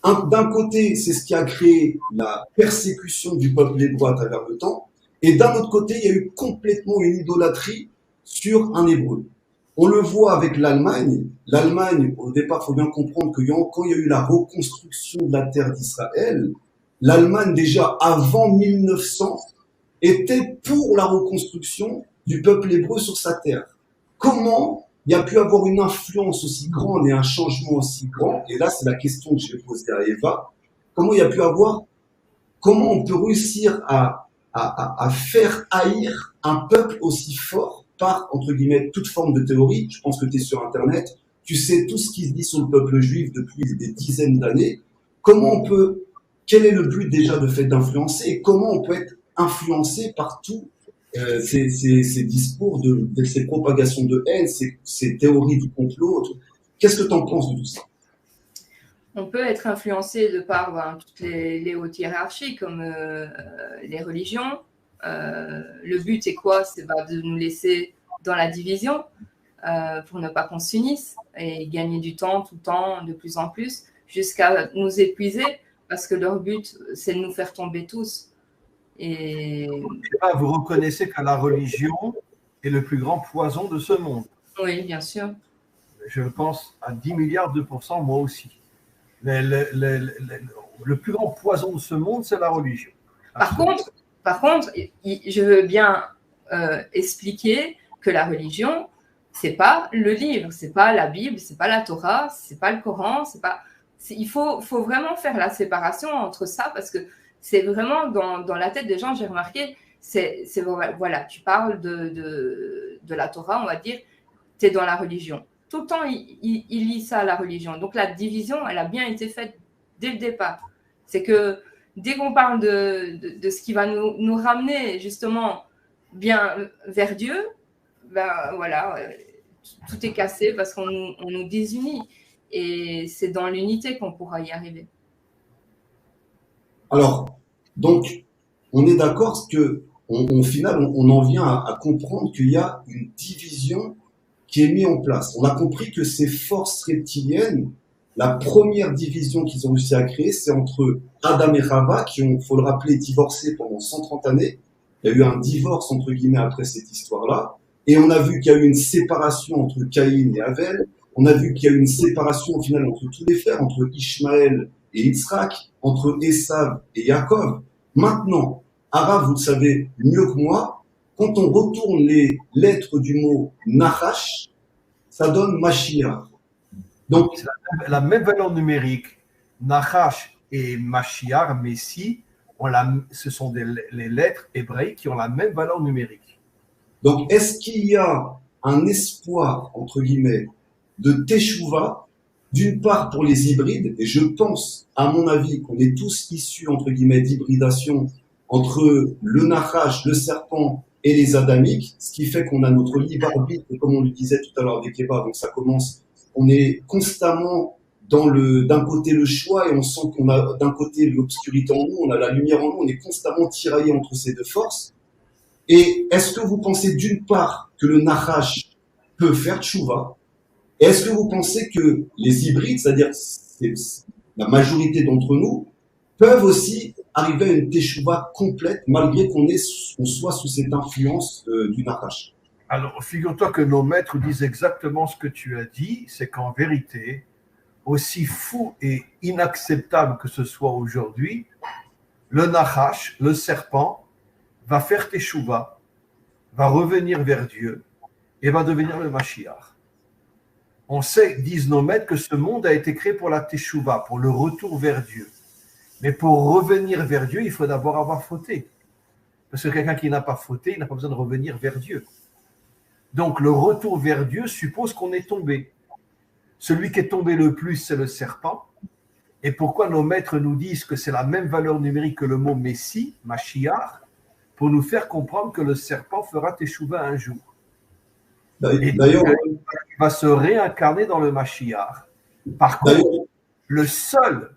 D'un côté, c'est ce qui a créé la persécution du peuple hébreu à travers le temps, et d'un autre côté, il y a eu complètement une idolâtrie sur un hébreu. On le voit avec l'Allemagne. L'Allemagne, au départ, il faut bien comprendre que quand il y a eu la reconstruction de la terre d'Israël, l'Allemagne, déjà avant 1900, était pour la reconstruction du peuple hébreu sur sa terre. Comment il y a pu avoir une influence aussi grande et un changement aussi grand? Et là, c'est la question que je vais poser à Eva. Comment il y a pu avoir, comment on peut réussir à faire haïr un peuple aussi fort par, entre guillemets, toute forme de théorie? Je pense que tu es sur Internet, tu sais tout ce qui se dit sur le peuple juif depuis des dizaines d'années. Comment on peut, quel est le but déjà de fait d'influencer, et comment on peut être influencé par tous ces discours, ces propagations de haine, ces théories du complot? Qu'est-ce que tu en penses de tout ça? On peut être influencé de par toutes les hautes hiérarchies, comme les religions. Le but, c'est quoi? C'est de nous laisser dans la division pour ne pas qu'on s'unisse et gagner du temps, tout le temps, de plus en plus, jusqu'à nous épuiser, parce que leur but, c'est de nous faire tomber tous. Et… Vous reconnaissez que la religion est le plus grand poison de ce monde. Oui, bien sûr. Je pense à 10 milliards de %, moi aussi. Le plus grand poison de ce monde, c'est la religion. Par contre, je veux bien expliquer que la religion, c'est pas le livre, c'est pas la Bible, c'est pas la Torah, c'est pas le Coran, il faut vraiment faire la séparation entre ça, parce que c'est vraiment dans la tête des gens, j'ai remarqué, voilà, tu parles de la Torah, on va dire, tu es dans la religion. Tout le temps, il lie ça à la religion. Donc, la division, elle a bien été faite dès le départ. C'est que dès qu'on parle de ce qui va nous ramener, justement, bien vers Dieu, ben voilà, tout est cassé parce qu'on nous désunit. Et c'est dans l'unité qu'on pourra y arriver. Alors, donc, on est d'accord qu'au final, on en vient à comprendre qu'il y a une division qui est mise en place. On a compris que ces forces reptiliennes, la première division qu'ils ont réussi à créer, c'est entre Adam et Rava, qui ont, faut le rappeler, divorcé pendant 130 années. Il y a eu un divorce, entre guillemets, après cette histoire-là. Et on a vu qu'il y a eu une séparation entre Caïn et Abel. On a vu qu'il y a eu une séparation, au final, entre tous les frères, entre Ishmaël et Yitzhak, entre Esav et Yaakov. Maintenant, Arav, vous le savez mieux que moi, quand on retourne les lettres du mot Nachash, ça donne Mashiach. Donc, c'est la même valeur numérique. Nachash et Mashiach, Messie, ce sont les lettres hébraïques qui ont la même valeur numérique. Donc, est-ce qu'il y a un espoir, entre guillemets, de Teshuvah, d'une part pour les hybrides, et je pense, à mon avis, qu'on est tous issus, entre guillemets, d'hybridation entre le Nachash, le serpent et les Adamiques, ce qui fait qu'on a notre libre arbitre, comme on le disait tout à l'heure avec Eva, donc ça commence, on est constamment d'un côté le choix, et on sent qu'on a d'un côté l'obscurité en nous, on a la lumière en nous, on est constamment tiraillé entre ces deux forces. Et est-ce que vous pensez d'une part que le Nachash peut faire tchouva? Et est-ce que vous pensez que les hybrides, c'est-à-dire la majorité d'entre nous, peuvent aussi arriver à une teshuva complète malgré qu'on soit sous cette influence du Nachash? Alors, figure-toi que nos maîtres disent exactement ce que tu as dit, c'est qu'en vérité, aussi fou et inacceptable que ce soit aujourd'hui, le Nachash, le serpent, va faire teshuva, va revenir vers Dieu et va devenir le Mashiach. On sait, disent nos maîtres, que ce monde a été créé pour la Teshuvah, pour le retour vers Dieu. Mais pour revenir vers Dieu, il faut d'abord avoir fauté. Parce que quelqu'un qui n'a pas fauté, il n'a pas besoin de revenir vers Dieu. Donc le retour vers Dieu suppose qu'on est tombé. Celui qui est tombé le plus, c'est le serpent. Et pourquoi nos maîtres nous disent que c'est la même valeur numérique que le mot Messie, Mashiach, pour nous faire comprendre que le serpent fera Teshuvah un jour. Et D'ailleurs, il va se réincarner dans le Mashiach. Par contre, le seul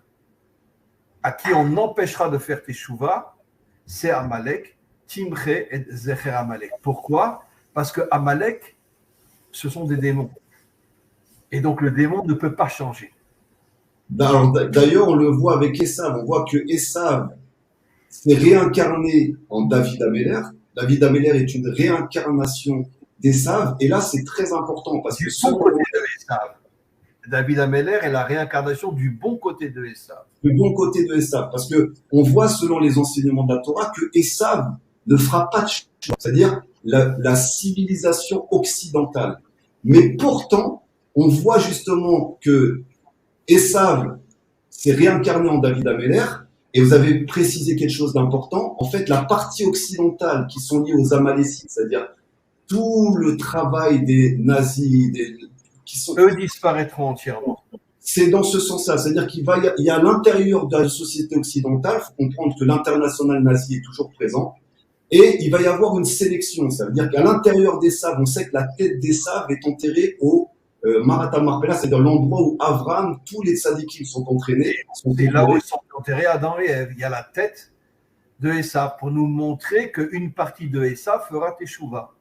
à qui on empêchera de faire Teshuvah, c'est Amalek, Timche et Zecher Amalek. Pourquoi? Parce que Amalek, ce sont des démons. Et donc le démon ne peut pas changer. D'ailleurs, on le voit avec Esav. On voit que Esav s'est réincarné en David Améler. David Améler est une réincarnation d'Esav. Et là, c'est très important parce que David Améler est la réincarnation du bon côté de Esav. Du bon côté de Esav. Parce que on voit, selon les enseignements de la Torah, que Esav ne fera pas de chose, c'est-à-dire la civilisation occidentale. Mais pourtant, on voit justement que Esav s'est réincarné en David Améler, et vous avez précisé quelque chose d'important. En fait, la partie occidentale qui sont liées aux Amalécites, c'est-à-dire tout le travail des nazis, eux disparaîtront entièrement. C'est dans ce sens-là, c'est-à-dire qu'il y a à l'intérieur de la société occidentale, il faut comprendre que l'international nazi est toujours présent, et il va y avoir une sélection. Ça veut dire qu'à l'intérieur d'Esav, on sait que la tête d'Esav est enterrée au Marat Marpella, c'est-à-dire l'endroit où Avram, tous les tzadikim sont entraînés. C'est là où ils sont enterrés Adam et Ève. Il y a la tête de Esav pour nous montrer qu'une partie de Esav fera Teshuvah.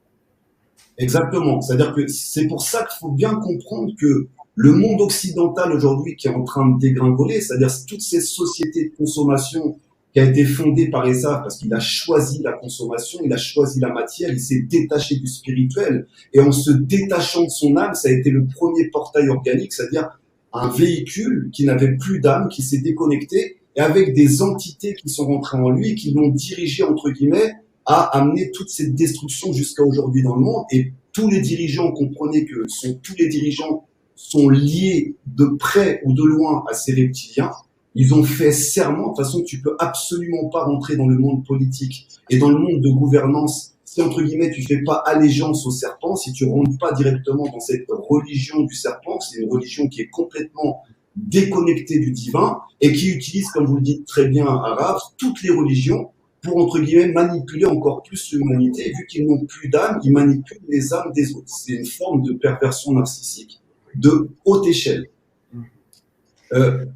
Exactement. C'est-à-dire que c'est pour ça qu'il faut bien comprendre que le monde occidental aujourd'hui qui est en train de dégringoler, c'est-à-dire toutes ces sociétés de consommation qui a été fondée par Esav parce qu'il a choisi la consommation, il a choisi la matière, il s'est détaché du spirituel. Et en se détachant de son âme, ça a été le premier portail organique, c'est-à-dire un véhicule qui n'avait plus d'âme, qui s'est déconnecté, et avec des entités qui sont rentrées en lui et qui l'ont dirigé, entre guillemets, à amener toute cette destruction jusqu'à aujourd'hui dans le monde. Et tous les dirigeants, comprenez que tous les dirigeants sont liés de près ou de loin à ces reptiliens. Ils ont fait serment. De toute façon, tu peux absolument pas rentrer dans le monde politique et dans le monde de gouvernance si, entre guillemets, tu fais pas allégeance au serpent, si tu rentres pas directement dans cette religion du serpent. C'est une religion qui est complètement déconnectée du divin et qui utilise, comme vous le dites très bien, Arabe, toutes les religions pour, entre guillemets, manipuler encore plus l'humanité. Et vu qu'ils n'ont plus d'âme, ils manipulent les âmes des autres. C'est une forme de perversion narcissique de haute échelle. Vas-y.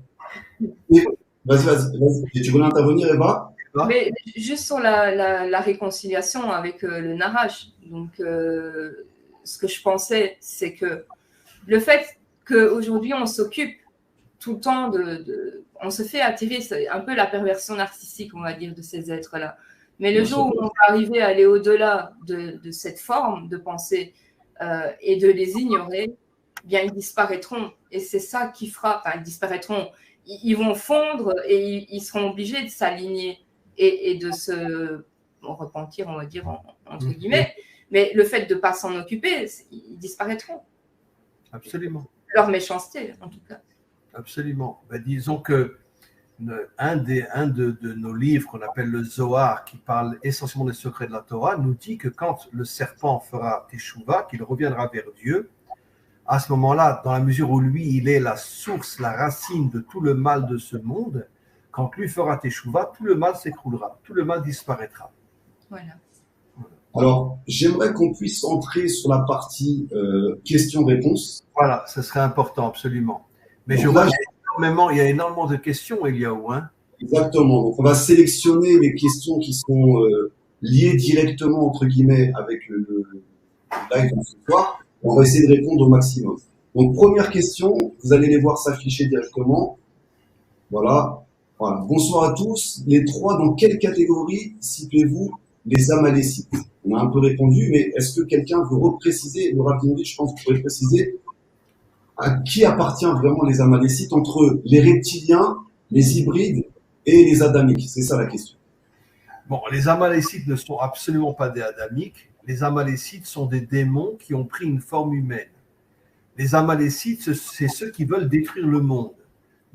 Tu voulais intervenir, Eva? Mais juste sur la réconciliation avec le Narash. Donc, ce que je pensais, c'est que le fait qu'aujourd'hui, on s'occupe tout le temps on se fait attirer, c'est un peu la perversion narcissique, on va dire, de ces êtres-là. Mais le jour où on va arriver à aller au-delà de cette forme de pensée et de les ignorer, bien, ils disparaîtront. Et c'est ça qui fera, enfin, ils disparaîtront. Ils vont fondre et ils seront obligés de s'aligner et de se repentir, on va dire, entre guillemets. Mais le fait de ne pas s'en occuper, ils disparaîtront. Absolument. Leur méchanceté, en tout cas. Absolument. Ben, disons que un de nos livres qu'on appelle le Zohar, qui parle essentiellement des secrets de la Torah, nous dit que quand le serpent fera Teshuvah, qu'il reviendra vers Dieu, à ce moment-là, dans la mesure où lui, il est la source, la racine de tout le mal de ce monde, quand lui fera Teshuvah, tout le mal s'écroulera, tout le mal disparaîtra. Voilà. Alors, j'aimerais qu'on puisse entrer sur la partie questions-réponses. Voilà, ce serait important, absolument. Mais je vois qu'il y a énormément de questions, Eliaou. Hein. Exactement. Donc, on va sélectionner les questions qui sont liées directement, entre guillemets, avec le live de ce soir. On va essayer de répondre au maximum. Donc, première question, vous allez les voir s'afficher directement. Voilà. Bonsoir à tous. Les trois, dans quelle catégorie situez-vous les Amalécites? On a un peu répondu, mais est-ce que quelqu'un veut repréciser? Le Rav, je pense que vous pouvez préciser à qui appartient vraiment les Amalécites entre les reptiliens, les hybrides et les adamiques? C'est ça la question. Bon, les Amalécites ne sont absolument pas des adamiques. Les Amalécites sont des démons qui ont pris une forme humaine. Les Amalécites, c'est ceux qui veulent détruire le monde,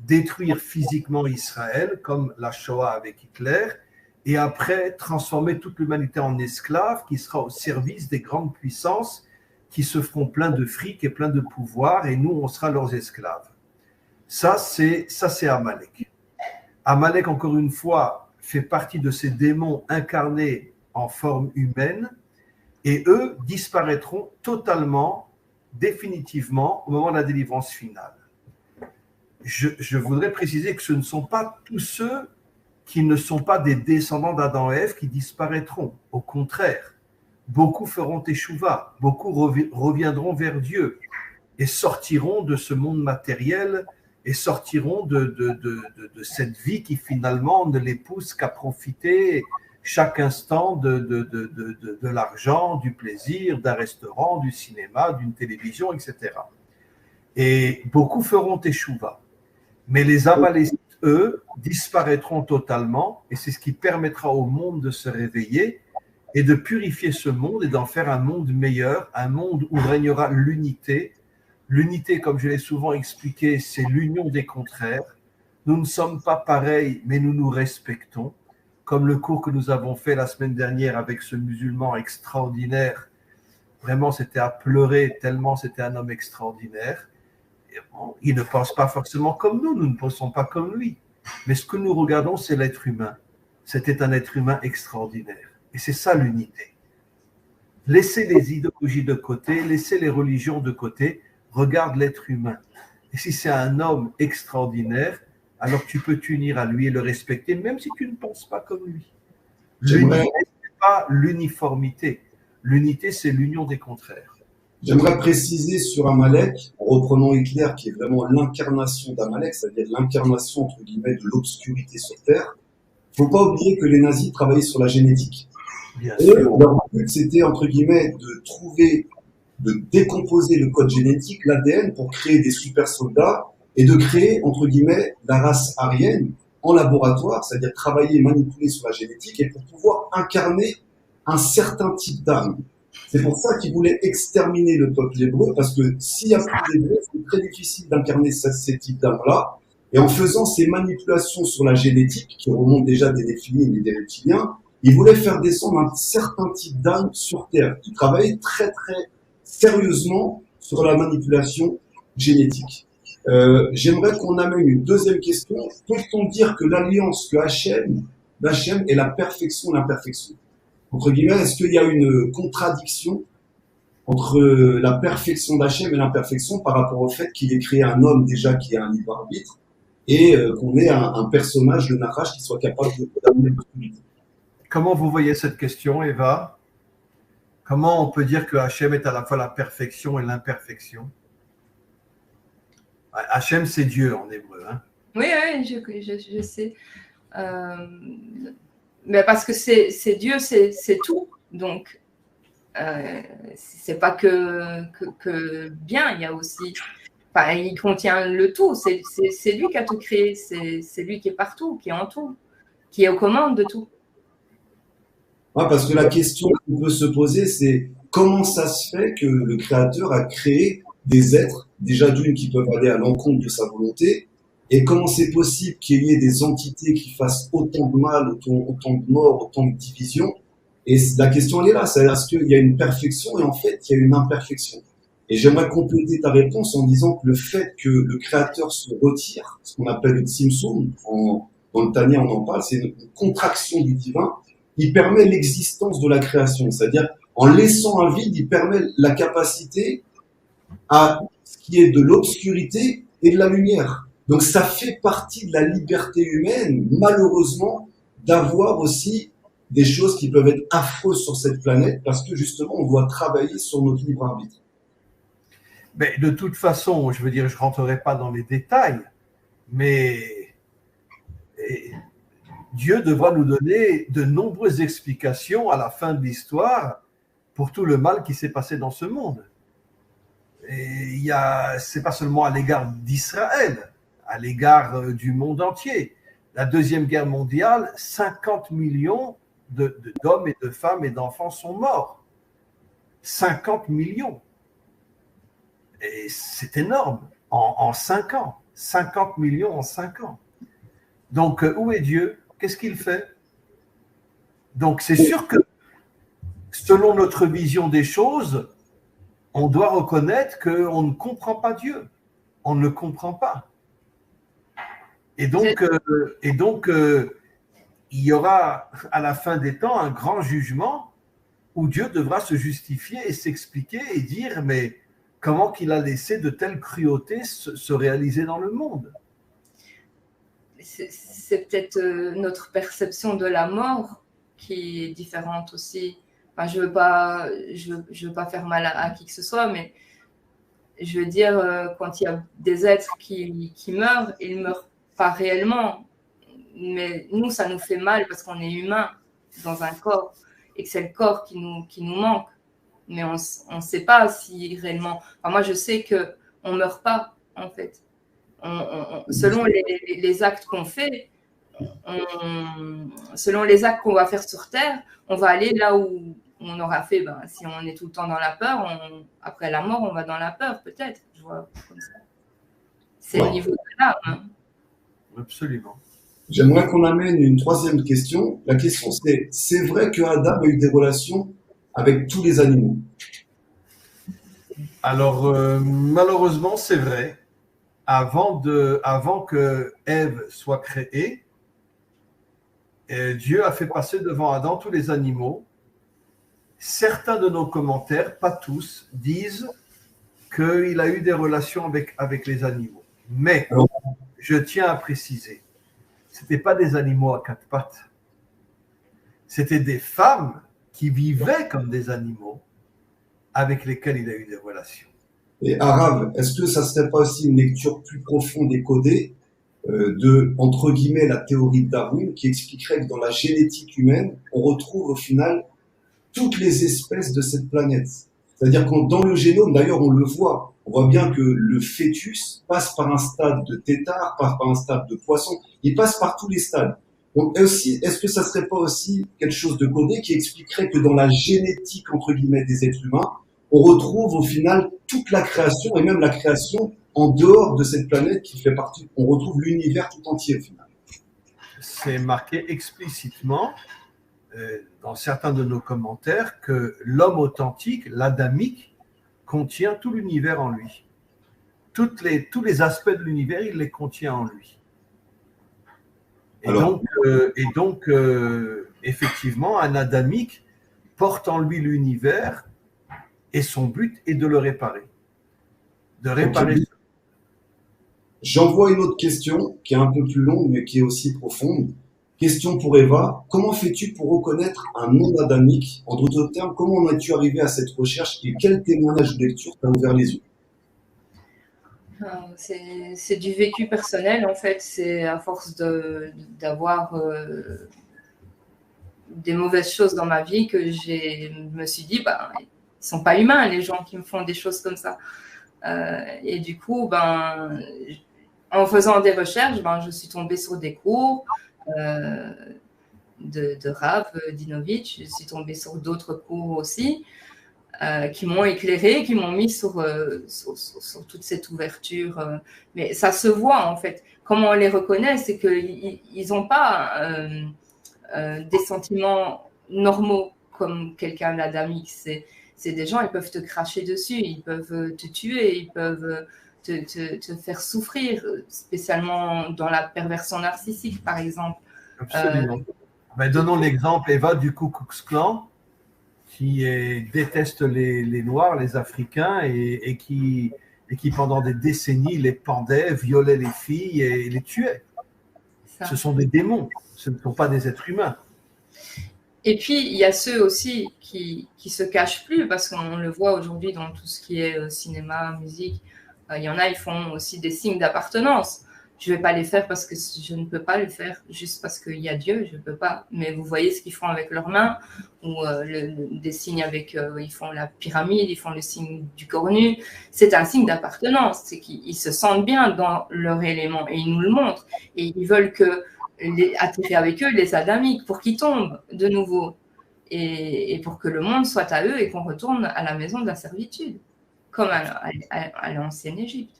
détruire physiquement Israël, comme la Shoah avec Hitler, et après transformer toute l'humanité en esclave qui sera au service des grandes puissances qui se feront plein de fric et plein de pouvoir, et nous, on sera leurs esclaves. Ça, c'est Amalek. Amalek, encore une fois, fait partie de ces démons incarnés en forme humaine, et eux disparaîtront totalement, définitivement, au moment de la délivrance finale. Je voudrais préciser que ce ne sont pas tous ceux qui ne sont pas des descendants d'Adam et Ève qui disparaîtront. Au contraire, beaucoup feront teshuva, beaucoup reviendront vers Dieu et sortiront de ce monde matériel et sortiront de cette vie qui finalement ne les pousse qu'à profiter chaque instant de l'argent, du plaisir, d'un restaurant, du cinéma, d'une télévision, etc. Et beaucoup feront teshuva. Mais les Amalécites, eux, disparaîtront totalement, et c'est ce qui permettra au monde de se réveiller et de purifier ce monde et d'en faire un monde meilleur, un monde où régnera l'unité. L'unité, comme je l'ai souvent expliqué, c'est l'union des contraires. Nous ne sommes pas pareils, mais nous nous respectons. Comme le cours que nous avons fait la semaine dernière avec ce musulman extraordinaire. Vraiment, c'était à pleurer tellement c'était un homme extraordinaire. Bon, il ne pense pas forcément comme nous ne pensons pas comme lui. Mais ce que nous regardons, c'est l'être humain. C'était un être humain extraordinaire. Et c'est ça l'unité. Laissez les idéologies de côté, laissez les religions de côté, regarde l'être humain. Et si c'est un homme extraordinaire, alors tu peux t'unir à lui et le respecter, même si tu ne penses pas comme lui. L'unité, ce n'est pas l'uniformité. L'unité, c'est l'union des contraires. J'aimerais préciser sur Amalek, en reprenant Hitler, qui est vraiment l'incarnation d'Amalek, c'est-à-dire l'incarnation, entre guillemets, de l'obscurité sur Terre. Il ne faut pas oublier que les nazis travaillaient sur la génétique. Bien et sûr. leur but, c'était, entre guillemets, de décomposer le code génétique, l'ADN, pour créer des super soldats et de créer, entre guillemets, la race aryenne en laboratoire, c'est-à-dire travailler et manipuler sur la génétique et pour pouvoir incarner un certain type d'âme. C'est pour ça qu'ils voulaient exterminer le peuple hébreu, parce que s'il n'y a plus d'hébreux, c'est très difficile d'incarner ces types d'âmes-là. Et en faisant ces manipulations sur la génétique, qui remontent déjà des Néphilim et des reptiliens, ils voulaient faire descendre un certain type d'âme sur Terre. Ils travaillaient très, très sérieusement sur la manipulation génétique. J'aimerais qu'on amène une deuxième question. Peut-on dire que l'alliance que Hachem est la perfection de l'imperfection? Entre guillemets, est-ce qu'il y a une contradiction entre la perfection d'Hachem et l'imperfection par rapport au fait qu'il ait créé un homme déjà qui a un libre arbitre et qu'on ait un personnage, le Nachash, qui soit capable d'amener l'obscurité? Comment vous voyez cette question, Eva? Comment on peut dire que Hachem est à la fois la perfection et l'imperfection? Hachem, c'est Dieu en hébreu. Hein? Oui, je sais. Mais parce que c'est Dieu, c'est tout. Donc, c'est pas que bien, il y a aussi. Enfin, il contient le tout. C'est lui qui a tout créé. C'est lui qui est partout, qui est en tout, qui est aux commandes de tout. Ouais, parce que la question qu'on peut se poser, c'est comment ça se fait que le Créateur a créé des êtres, déjà d'une, qui peuvent aller à l'encontre de sa volonté, et comment c'est possible qu'il y ait des entités qui fassent autant de mal, autant de morts, autant de divisions. Et la question, elle est là, c'est est-ce qu'il y a une perfection et en fait, il y a une imperfection. Et j'aimerais compléter ta réponse en disant que le fait que le Créateur se retire, ce qu'on appelle le Tzimtzum, dans le Tanya on en parle, c'est une contraction du divin, il permet l'existence de la création. C'est-à-dire, en laissant un vide, il permet la capacité à ce qui est de l'obscurité et de la lumière. Donc ça fait partie de la liberté humaine, malheureusement, d'avoir aussi des choses qui peuvent être affreuses sur cette planète parce que justement, on doit travailler sur notre libre arbitre. Mais de toute façon, je veux dire, je ne rentrerai pas dans les détails, mais Dieu devra nous donner de nombreuses explications à la fin de l'histoire pour tout le mal qui s'est passé dans ce monde. Et c'est pas seulement à l'égard d'Israël, à l'égard du monde entier. La Deuxième Guerre mondiale, 50 millions d'hommes et de femmes et d'enfants sont morts. 50 millions. Et c'est énorme, en 5 ans. 50 millions en 5 ans. Donc, où est Dieu? Qu'est-ce qu'il fait? Donc, c'est sûr que selon notre vision des choses, on doit reconnaître qu'on ne comprend pas Dieu. On ne le comprend pas. Et donc, il y aura à la fin des temps un grand jugement où Dieu devra se justifier et s'expliquer et dire, mais comment qu'il a laissé de telles cruautés se réaliser dans le monde? C'est peut-être notre perception de la mort qui est différente aussi. Enfin, je veux pas faire mal à qui que ce soit, mais je veux dire, quand il y a des êtres qui meurent, ils ne meurent pas réellement. Mais nous, ça nous fait mal parce qu'on est humain dans un corps et que c'est le corps qui nous manque. Mais on ne sait pas si réellement. Enfin, moi, je sais qu'on ne meurt pas, en fait. Selon les actes qu'on fait, selon les actes qu'on va faire sur Terre, on va aller là où on aura fait. Si on est tout le temps dans la peur, après la mort, on va dans la peur, peut-être. Je vois comme ça. C'est au niveau de l'âme. Absolument. J'aimerais qu'on amène une troisième question. La question, c'est vrai que Adam a eu des relations avec tous les animaux? Alors, malheureusement, c'est vrai. Avant que Ève soit créée, Dieu a fait passer devant Adam tous les animaux. Certains de nos commentaires, pas tous, disent qu'il a eu des relations avec les animaux. Mais je tiens à préciser, ce n'étaient pas des animaux à quatre pattes. C'était des femmes qui vivaient comme des animaux avec lesquels il a eu des relations. Et Arav, est-ce que ça ne serait pas aussi une lecture plus profonde et codée de, entre guillemets, la théorie de Darwin qui expliquerait que dans la génétique humaine, on retrouve au final toutes les espèces de cette planète. C'est-à-dire que dans le génome, d'ailleurs, on le voit. On voit bien que le fœtus passe par un stade de tétard, passe par un stade de poisson. Il passe par tous les stades. Donc, est-ce que ça serait pas aussi quelque chose de codé qui expliquerait que dans la génétique, entre guillemets, des êtres humains, on retrouve au final toute la création et même la création en dehors de cette planète qui fait partie, on retrouve l'univers tout entier au final. C'est marqué explicitement dans certains de nos commentaires que l'homme authentique, l'adamique, contient tout l'univers en lui. Tous les aspects de l'univers, il les contient en lui. Et donc, effectivement, un adamique porte en lui l'univers et son but est de le réparer. De réparer. Okay. J'envoie une autre question qui est un peu plus longue mais qui est aussi profonde. Question pour Eva. Comment fais-tu pour reconnaître un nom adamique? En d'autres termes, comment en es-tu arrivé à cette recherche et quel témoignage de lecture t'a ouvert les yeux? C'est du vécu personnel en fait. C'est à force d'avoir des mauvaises choses dans ma vie que je me suis dit, ils sont pas humains les gens qui me font des choses comme ça. Et du coup, en faisant des recherches, je suis tombée sur des cours de Rav Dinovitch. Je suis tombée sur d'autres cours aussi qui m'ont éclairée, qui m'ont mis sur toute cette ouverture. Mais ça se voit en fait. Comment on les reconnaît, c'est qu'ils n'ont pas des sentiments normaux comme quelqu'un d'adamique. C'est des gens, ils peuvent te cracher dessus, ils peuvent te tuer, ils peuvent te faire souffrir, spécialement dans la perversion narcissique, par exemple. Absolument. Donnons l'exemple, Eva, du Ku Klux Klan, qui déteste les Noirs, les Africains, et qui pendant des décennies les pendait, violait les filles et les tuait. Ce sont des démons, ce ne sont pas des êtres humains. Et puis, il y a ceux aussi qui se cachent plus, parce qu'on le voit aujourd'hui dans tout ce qui est cinéma, musique. Il y en a, ils font aussi des signes d'appartenance. Je ne vais pas les faire parce que je ne peux pas le faire, juste parce qu'il y a Dieu, je ne peux pas. Mais vous voyez ce qu'ils font avec leurs mains, ou des signes avec, ils font la pyramide, ils font le signe du cornu. C'est un signe d'appartenance, c'est qu'ils se sentent bien dans leur élément, et ils nous le montrent. Et ils veulent attirer avec eux les adamiques pour qu'ils tombent de nouveau et pour que le monde soit à eux et qu'on retourne à la maison de la servitude. comme à l'ancienne Égypte.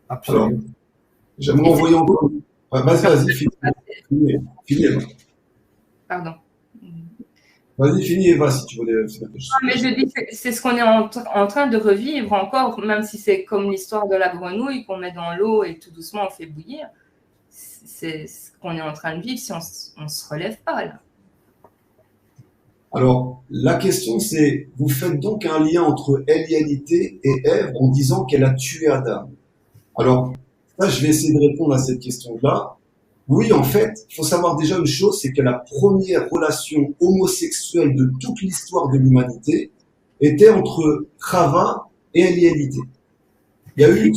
Absolument. Alors, j'aimerais envoyer encore. Vas-y, finis. Pardon. Vas-y, finis, Eva, si tu voulais. Mais je dis que c'est ce qu'on est en train de revivre encore, même si c'est comme l'histoire de la grenouille qu'on met dans l'eau et tout doucement on fait bouillir. C'est ce qu'on est en train de vivre si on ne se relève pas là. Alors, la question c'est, vous faites donc un lien entre Elialité et Ève en disant qu'elle a tué Adam. Alors, ça, je vais essayer de répondre à cette question-là. Oui, en fait, il faut savoir déjà une chose, c'est que la première relation homosexuelle de toute l'histoire de l'humanité était entre Chava et Elialité. Il y a eu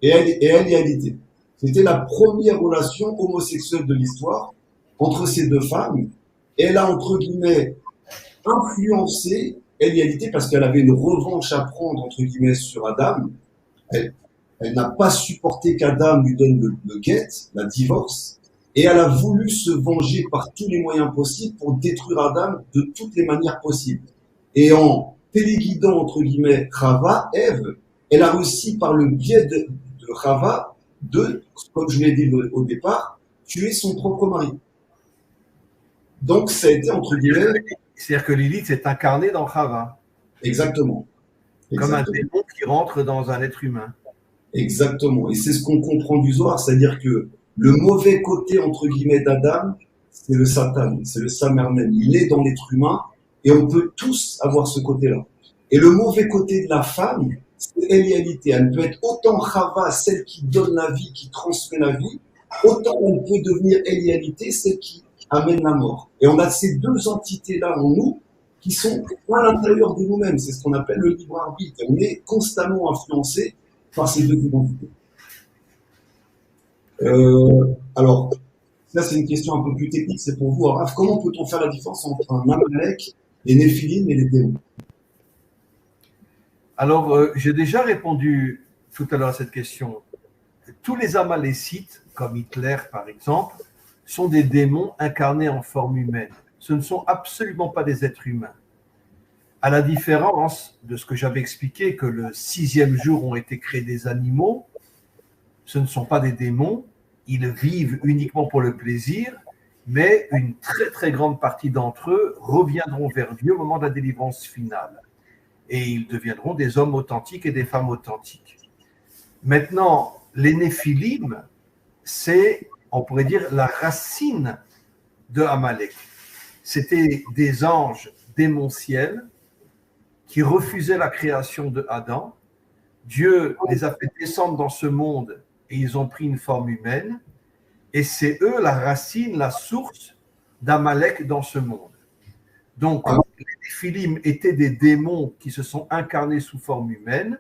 et Elialité. C'était la première relation homosexuelle de l'histoire entre ces deux femmes. Et elle a, entre guillemets, influencé Elialité parce qu'elle avait une revanche à prendre, entre guillemets, sur Adam. Elle n'a pas supporté qu'Adam lui donne le guet, la divorce, et elle a voulu se venger par tous les moyens possibles pour détruire Adam de toutes les manières possibles. Et en téléguidant, entre guillemets, Chava, Ève, elle a réussi par le biais de Chava de, comme je l'ai dit au départ, tuer son propre mari. Donc ça a été, entre guillemets... C'est-à-dire que Lilith s'est incarnée dans Chava. Exactement. Comme un démon qui rentre dans un être humain. Exactement. Et c'est ce qu'on comprend du Zohar, c'est-à-dire que le mauvais côté, entre guillemets, d'Adam, c'est le Satan, c'est le Samermen. Il est dans l'être humain et on peut tous avoir ce côté-là. Et le mauvais côté de la femme, c'est Elialité. Elle peut être autant Chava, celle qui donne la vie, qui transmet la vie, autant elle peut devenir Elialité, celle qui amène la mort. Et on a ces deux entités-là en nous qui sont à l'intérieur de nous-mêmes. C'est ce qu'on appelle le libre arbitre. On est constamment influencé par ces deux identités. Alors, là c'est une question un peu plus technique, c'est pour vous, Araf. Comment peut-on faire la différence entre un Amalek, les Néphilim et les démons? Alors, j'ai déjà répondu tout à l'heure à cette question. Tous les Amalécites, comme Hitler par exemple, sont des démons incarnés en forme humaine. Ce ne sont absolument pas des êtres humains. À la différence de ce que j'avais expliqué, que le 6e jour ont été créés des animaux, ce ne sont pas des démons, ils vivent uniquement pour le plaisir, mais une très très grande partie d'entre eux reviendront vers Dieu au moment de la délivrance finale. Et ils deviendront des hommes authentiques et des femmes authentiques. Maintenant, les Néphilim, c'est, on pourrait dire, la racine de Amalek. C'était des anges démentiels qui refusaient la création de Adam. Dieu les a fait descendre dans ce monde et ils ont pris une forme humaine. Et c'est eux la racine, la source d'Amalek dans ce monde. Donc, les Néphilim étaient des démons qui se sont incarnés sous forme humaine.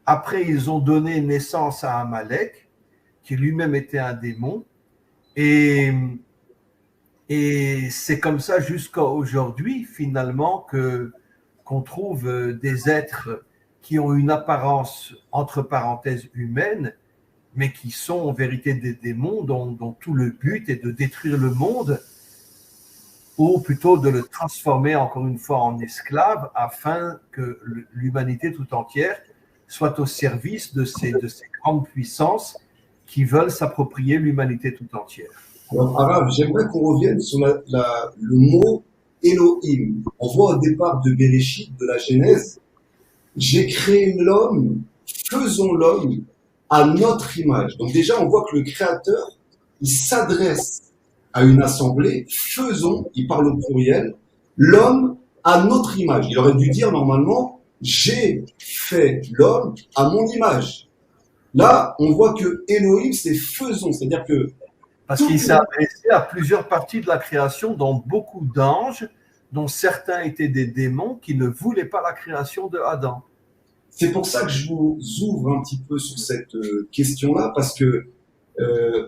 Après, ils ont donné naissance à Amalek, qui lui-même était un démon. Et c'est comme ça jusqu'à aujourd'hui, finalement, qu'on trouve des êtres qui ont une apparence, entre parenthèses, humaine, mais qui sont en vérité des démons dont tout le but est de détruire le monde, ou plutôt de le transformer encore une fois en esclave, afin que l'humanité tout entière soit au service de ces grandes puissances qui veulent s'approprier l'humanité tout entière. Alors, Arabe, j'aimerais qu'on revienne sur le mot Elohim. On voit au départ de Bereshit, de la Genèse, j'ai créé l'homme, faisons l'homme à notre image. Donc déjà, on voit que le Créateur, il s'adresse à une assemblée, faisons, il parle au pluriel, l'homme à notre image. Il aurait dû dire normalement, j'ai fait l'homme à mon image. Là, on voit que Elohim, c'est faisons, c'est-à-dire que parce qu'il s'est adressé à plusieurs parties de la création, dont beaucoup d'anges, dont certains étaient des démons qui ne voulaient pas la création de Adam. C'est pour ça que je vous ouvre un petit peu sur cette question-là, parce que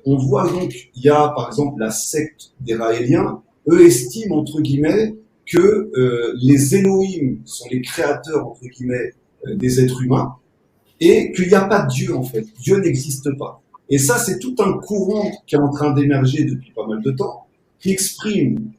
on voit donc, il y a par exemple la secte des Raéliens, eux estiment entre guillemets que les Elohim sont les créateurs entre guillemets des êtres humains, et qu'il n'y a pas de Dieu en fait, Dieu n'existe pas. Et ça, c'est tout un courant qui est en train d'émerger depuis pas mal de temps, qui exprime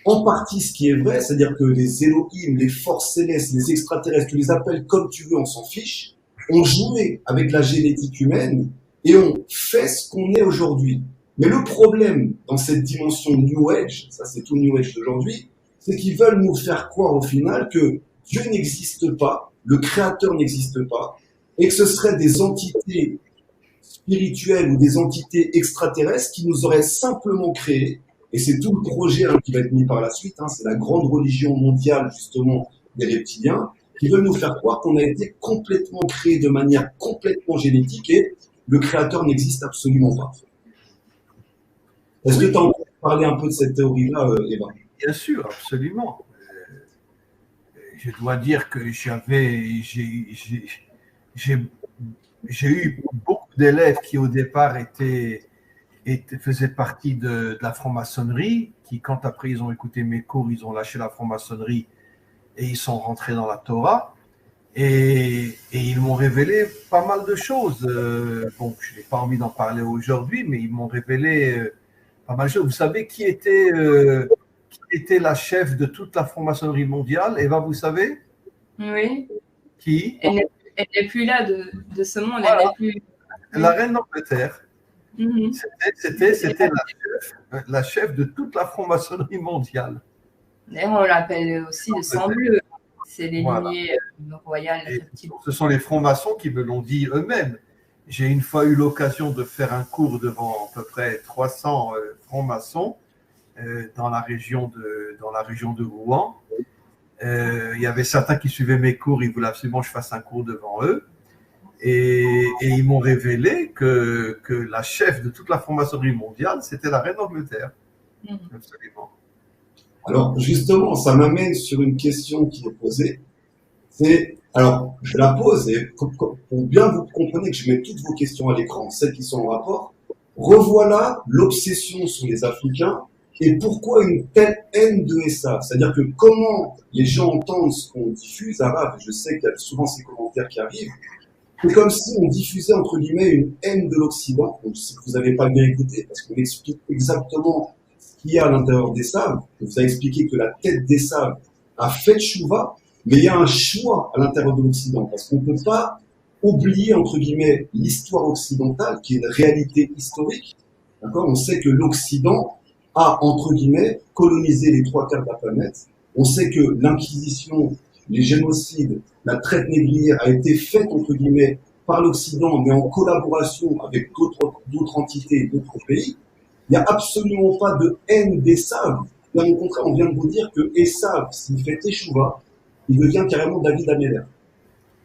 en partie ce qui est vrai, c'est-à-dire que les Elohim, les forces célestes, les extraterrestres, tu les appelles comme tu veux, on s'en fiche, ont joué avec la génétique humaine et ont fait ce qu'on est aujourd'hui. Mais le problème dans cette dimension New Age, ça c'est tout New Age d'aujourd'hui, c'est qu'ils veulent nous faire croire au final que Dieu n'existe pas, le Créateur n'existe pas, et que ce seraient des entités spirituelles ou des entités extraterrestres qui nous auraient simplement créés. Et c'est tout le projet qui va être mis par la suite. C'est la grande religion mondiale, justement, des reptiliens, qui veulent nous faire croire qu'on a été complètement créé de manière complètement génétique et le Créateur n'existe absolument pas. Est-ce que tu as entendu parler un peu de cette théorie-là, Eva? Bien sûr, absolument. Je dois dire que j'ai eu beaucoup d'élèves qui au départ faisaient partie de la franc-maçonnerie, qui quand après ils ont écouté mes cours, ils ont lâché la franc-maçonnerie et ils sont rentrés dans la Torah. Et ils m'ont révélé pas mal de choses. Bon, je n'ai pas envie d'en parler aujourd'hui, mais ils m'ont révélé pas mal de choses. Vous savez qui était la chef de toute la franc-maçonnerie mondiale? Eva, vous savez? Oui. Qui? Elle n'est plus là de ce monde. Voilà. Elle n'est plus... La reine d'Angleterre. C'était la chef de toute la franc-maçonnerie mondiale. D'ailleurs, on l'appelle aussi le sang bleu. C'est les lignées royales. Ce sont les francs-maçons qui me l'ont dit eux-mêmes. J'ai une fois eu l'occasion de faire un cours devant à peu près 300 francs-maçons dans la région de Rouen. Il y avait certains qui suivaient mes cours, ils voulaient absolument que je fasse un cours devant eux. Et ils m'ont révélé que la chef de toute la franc-maçonnerie mondiale, c'était la reine d'Angleterre. Absolument. Alors, justement, ça m'amène sur une question qui est posée. Alors, je la pose et pour bien vous compreniez que je mets toutes vos questions à l'écran, celles qui sont en rapport. Revoilà l'obsession sur les Africains et pourquoi une telle haine de Esav. C'est-à-dire que comment les gens entendent ce qu'on diffuse arabe, je sais qu'il y a souvent ces commentaires qui arrivent, c'est comme si on diffusait, entre guillemets, une haine de l'Occident. Donc, si vous n'avez pas bien écouté, parce qu'on explique exactement ce qu'il y a à l'intérieur d'Esav. On vous a expliqué que la tête d'Esav a fait Tchouva, mais il y a un choix à l'intérieur de l'Occident, parce qu'on ne peut pas oublier, entre guillemets, l'histoire occidentale, qui est une réalité historique. D'accord? On sait que l'Occident a, entre guillemets, colonisé les 3/4 de la planète. On sait que l'Inquisition, les génocides, la traite négrière a été faite, entre guillemets, par l'Occident, mais en collaboration avec d'autres entités et d'autres pays. Il n'y a absolument pas de haine d'Esav. Bien au contraire, on vient de vous dire que Esav, s'il fait Teshuvah, il devient carrément David Améler.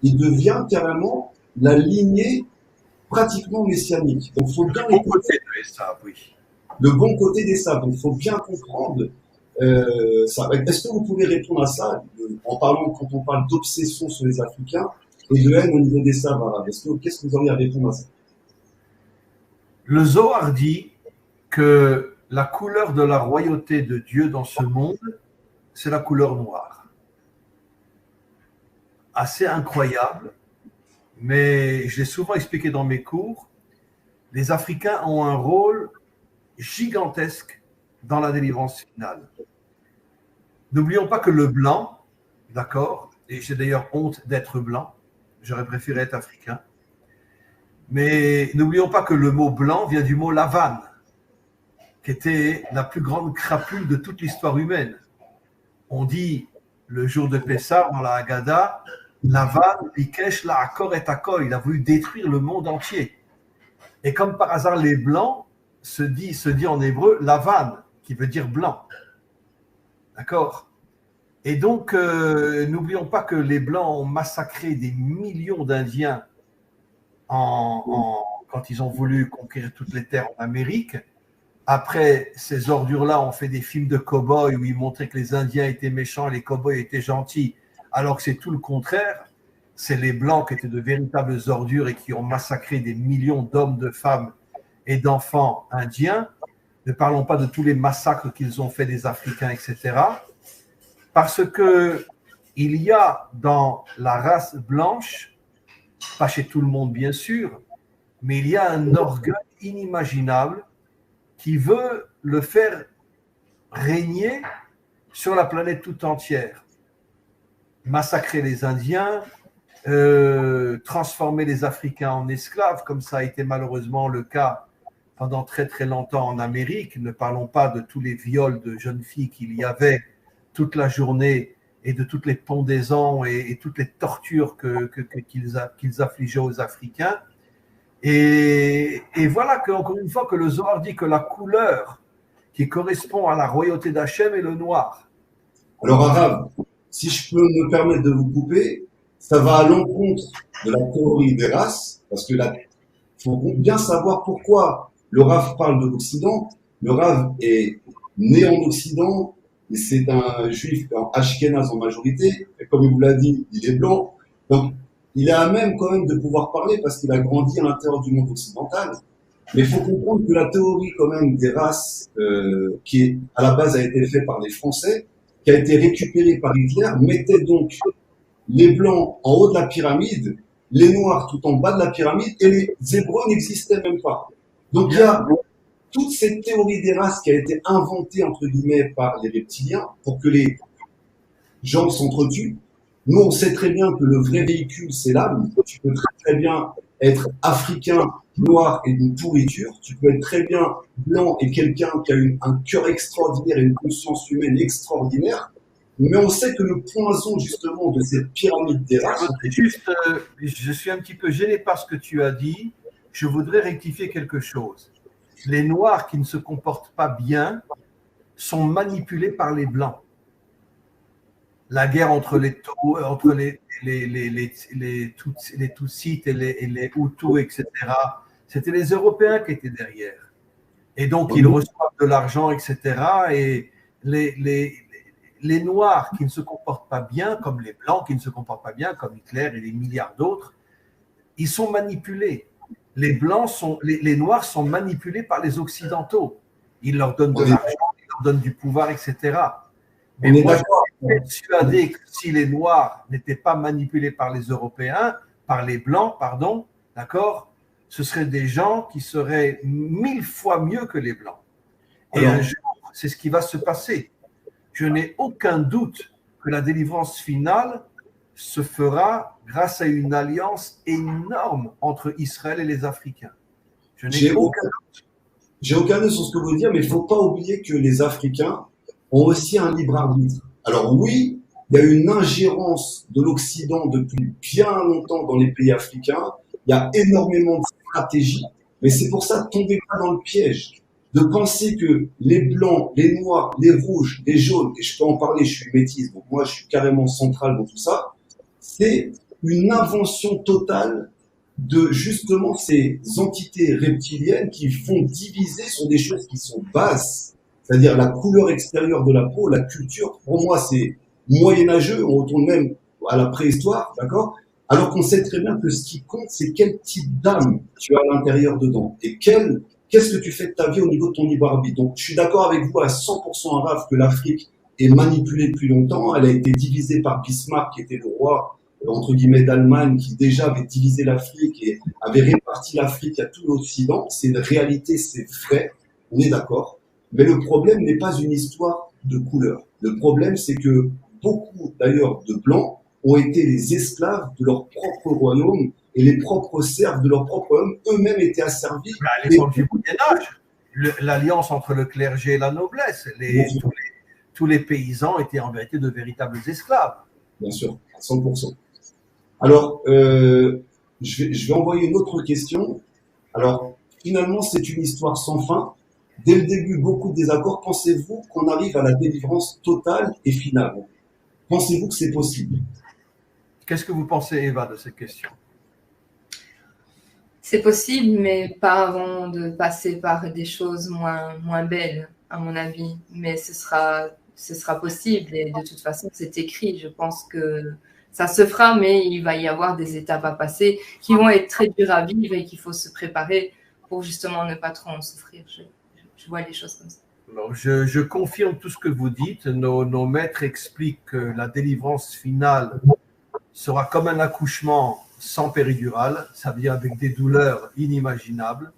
Il devient carrément la lignée pratiquement messianique. Donc, il faut bien écouter le bon côté d'Esav. Donc, il faut bien comprendre ça. Est-ce que vous pouvez répondre à ça en parlant, quand on parle d'obsession sur les Africains et de haine au niveau d'Esav arabe? Qu'est-ce que vous auriez à répondre à ça? Le Zohar dit que la couleur de la royauté de Dieu dans ce monde, c'est la couleur noire. Assez incroyable, mais je l'ai souvent expliqué dans mes cours, les Africains ont un rôle gigantesque dans la délivrance finale. N'oublions pas que le blanc, d'accord, et j'ai d'ailleurs honte d'être blanc, j'aurais préféré être africain, mais n'oublions pas que le mot blanc vient du mot Lavan, qui était la plus grande crapule de toute l'histoire humaine. On dit le jour de Pessah dans la Haggadah, Lavan, Bikesh, La'akor et Akol, il a voulu détruire le monde entier. Et comme par hasard, les blancs se dit en hébreu Lavan, qui veut dire blanc. D'accord? Et donc, n'oublions pas que les blancs ont massacré des millions d'Indiens quand ils ont voulu conquérir toutes les terres en Amérique. Après, ces ordures-là ont fait des films de cow-boys où ils montraient que les Indiens étaient méchants et les cow-boys étaient gentils, alors que c'est tout le contraire. C'est les Blancs qui étaient de véritables ordures et qui ont massacré des millions d'hommes, de femmes et d'enfants indiens. Ne parlons pas de tous les massacres qu'ils ont fait des Africains, etc. Parce qu'il y a dans la race blanche, pas chez tout le monde bien sûr, mais il y a un orgueil inimaginable qui veut le faire régner sur la planète tout entière. Massacrer les Indiens, transformer les Africains en esclaves, comme ça a été malheureusement le cas pendant très très longtemps en Amérique. Ne parlons pas de tous les viols de jeunes filles qu'il y avait toute la journée et de toutes les pendaisons et toutes les tortures qu'ils affligeaient aux Africains. Et voilà qu'encore une fois que le Zohar dit que la couleur qui correspond à la royauté d'Hachem est le noir. Alors, Arabe, si je peux me permettre de vous couper, ça va à l'encontre de la théorie des races, parce que là, il faut bien savoir pourquoi le Rav parle de l'Occident. Le Rav est né en Occident, et c'est un juif ashkénaze en majorité, et comme il vous l'a dit, il est blanc. Donc, il est à même quand même de pouvoir parler parce qu'il a grandi à l'intérieur du monde occidental. Mais il faut comprendre que la théorie quand même des races, qui à la base a été faite par les Français, qui a été récupérée par Hitler, mettait donc les blancs en haut de la pyramide, les noirs tout en bas de la pyramide, et les hébreux n'existaient même pas. Donc il y a toute cette théorie des races qui a été inventée entre guillemets par les reptiliens pour que les gens s'entretuent. Nous, on sait très bien que le vrai véhicule, c'est l'âme. Tu peux très, très bien être africain, noir et d'une pourriture. Tu peux être très bien blanc et quelqu'un qui a un cœur extraordinaire et une conscience humaine extraordinaire. Mais on sait que le poison, justement, de cette pyramide des races… Je suis un petit peu gêné par ce que tu as dit. Je voudrais rectifier quelque chose. Les noirs qui ne se comportent pas bien sont manipulés par les blancs. La guerre entre les Tutsites et les Hutus, etc., c'était les Européens qui étaient derrière. Et donc, ils reçoivent de l'argent, etc. Et les Noirs qui ne se comportent pas bien, comme les Blancs qui ne se comportent pas bien, comme Hitler et des milliards d'autres, ils sont manipulés. Les Noirs sont manipulés par les Occidentaux. Ils leur donnent de l'argent, ils leur donnent du pouvoir, etc. Mais moi, je suis persuadé que si les Noirs n'étaient pas manipulés par les Européens, par les Blancs, pardon, d'accord, ce seraient des gens qui seraient 1000 fois mieux que les Blancs. Et un jour, c'est ce qui va se passer. Je n'ai aucun doute que la délivrance finale se fera grâce à une alliance énorme entre Israël et les Africains. Je n'ai aucun doute. J'ai aucun doute sur ce que vous dites, mais il ne faut pas oublier que les Africains ont aussi un libre arbitre. Alors oui, il y a une ingérence de l'Occident depuis bien longtemps dans les pays africains. Il y a énormément de stratégies, mais c'est pour ça, tombez pas dans le piège de penser que les blancs, les noirs, les rouges, les jaunes, et je peux en parler, je suis métisse, donc moi je suis carrément central dans tout ça, c'est une invention totale de justement ces entités reptiliennes qui font diviser sur des choses qui sont basses. C'est-à-dire la couleur extérieure de la peau, la culture, pour moi c'est moyenâgeux, on retourne même à la préhistoire, d'accord? Alors qu'on sait très bien que ce qui compte, c'est quel type d'âme tu as à l'intérieur dedans et qu'est-ce que tu fais de ta vie au niveau de ton libre arbitre. Donc je suis d'accord avec vous à 100% Arabe que l'Afrique est manipulée depuis longtemps, elle a été divisée par Bismarck qui était le roi entre guillemets d'Allemagne qui déjà avait divisé l'Afrique et avait réparti l'Afrique à tout l'Occident. C'est une réalité, c'est vrai, on est d'accord. Mais le problème n'est pas une histoire de couleur. Le problème, c'est que beaucoup, d'ailleurs, de Blancs ont été les esclaves de leur propre royaume et les propres serfs de leur propre royaume eux-mêmes étaient asservis. À l'époque du Moyen-Âge, l'alliance entre le clergé et la noblesse, tous les paysans étaient en vérité de véritables esclaves. Bien sûr, à 100%. Alors, je vais envoyer une autre question. Alors, finalement, c'est une histoire sans fin. Dès le début, beaucoup de désaccords. Pensez-vous qu'on arrive à la délivrance totale et finale? Pensez-vous que c'est possible? Qu'est-ce que vous pensez, Eva, de cette question? C'est possible, mais pas avant de passer par des choses moins belles, à mon avis. Mais ce sera possible et de toute façon, c'est écrit. Je pense que ça se fera, mais il va y avoir des étapes à passer qui vont être très dures à vivre et qu'il faut se préparer pour justement ne pas trop en souffrir. Je vois les choses comme ça. Alors, je confirme tout ce que vous dites. Nos maîtres expliquent que la délivrance finale sera comme un accouchement sans péridurale, ça veut dire avec des douleurs inimaginables.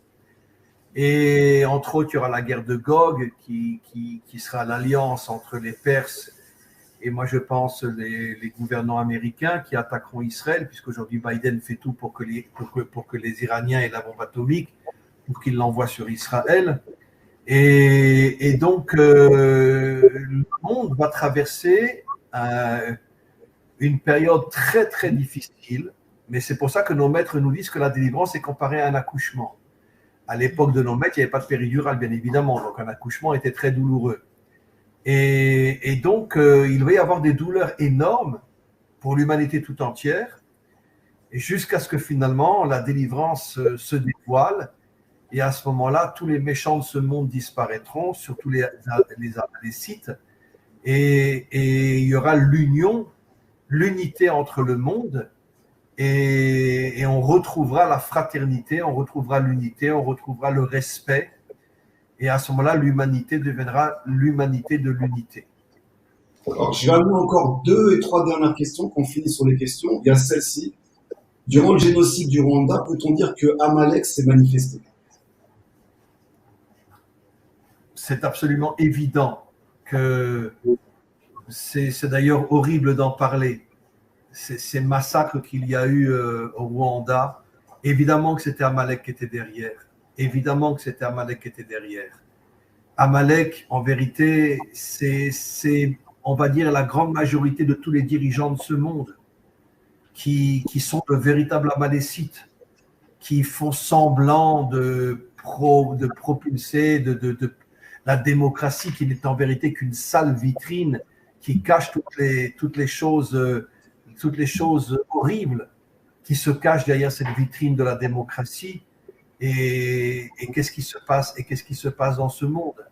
Et entre autres, il y aura la guerre de Gog qui sera l'alliance entre les Perses et moi je pense les gouvernants américains qui attaqueront Israël, puisqu'aujourd'hui Biden fait tout pour que les Iraniens aient la bombe atomique, pour qu'ils l'envoient sur Israël. Et donc, le monde va traverser une période très, très difficile, mais c'est pour ça que nos maîtres nous disent que la délivrance est comparée à un accouchement. À l'époque de nos maîtres, il n'y avait pas de péridurale, bien évidemment, donc un accouchement était très douloureux. Et donc, il va y avoir des douleurs énormes pour l'humanité tout entière, et jusqu'à ce que finalement la délivrance se dévoile. Et à ce moment-là, tous les méchants de ce monde disparaîtront, surtout les sites, et il y aura l'unité entre le monde, et on retrouvera la fraternité, on retrouvera l'unité, on retrouvera le respect, et à ce moment-là, l'humanité deviendra l'humanité de l'unité. Alors, je vais amener encore 2 et 3 dernières questions, qu'on finit sur les questions. Il y a celle-ci. Durant le génocide du Rwanda, peut-on dire que Amalek s'est manifesté? C'est absolument évident que c'est d'ailleurs horrible d'en parler. Ces massacres qu'il y a eu au Rwanda, évidemment que c'était Amalek qui était derrière. Évidemment que c'était Amalek qui était derrière. Amalek, en vérité, c'est, on va dire, la grande majorité de tous les dirigeants de ce monde qui sont de véritables Amalécites, qui font semblant de propulser la démocratie, qui n'est en vérité qu'une sale vitrine qui cache toutes les choses horribles qui se cachent derrière cette vitrine de la démocratie. Et qu'est-ce qui se passe? Et qu'est-ce qui se passe dans ce monde?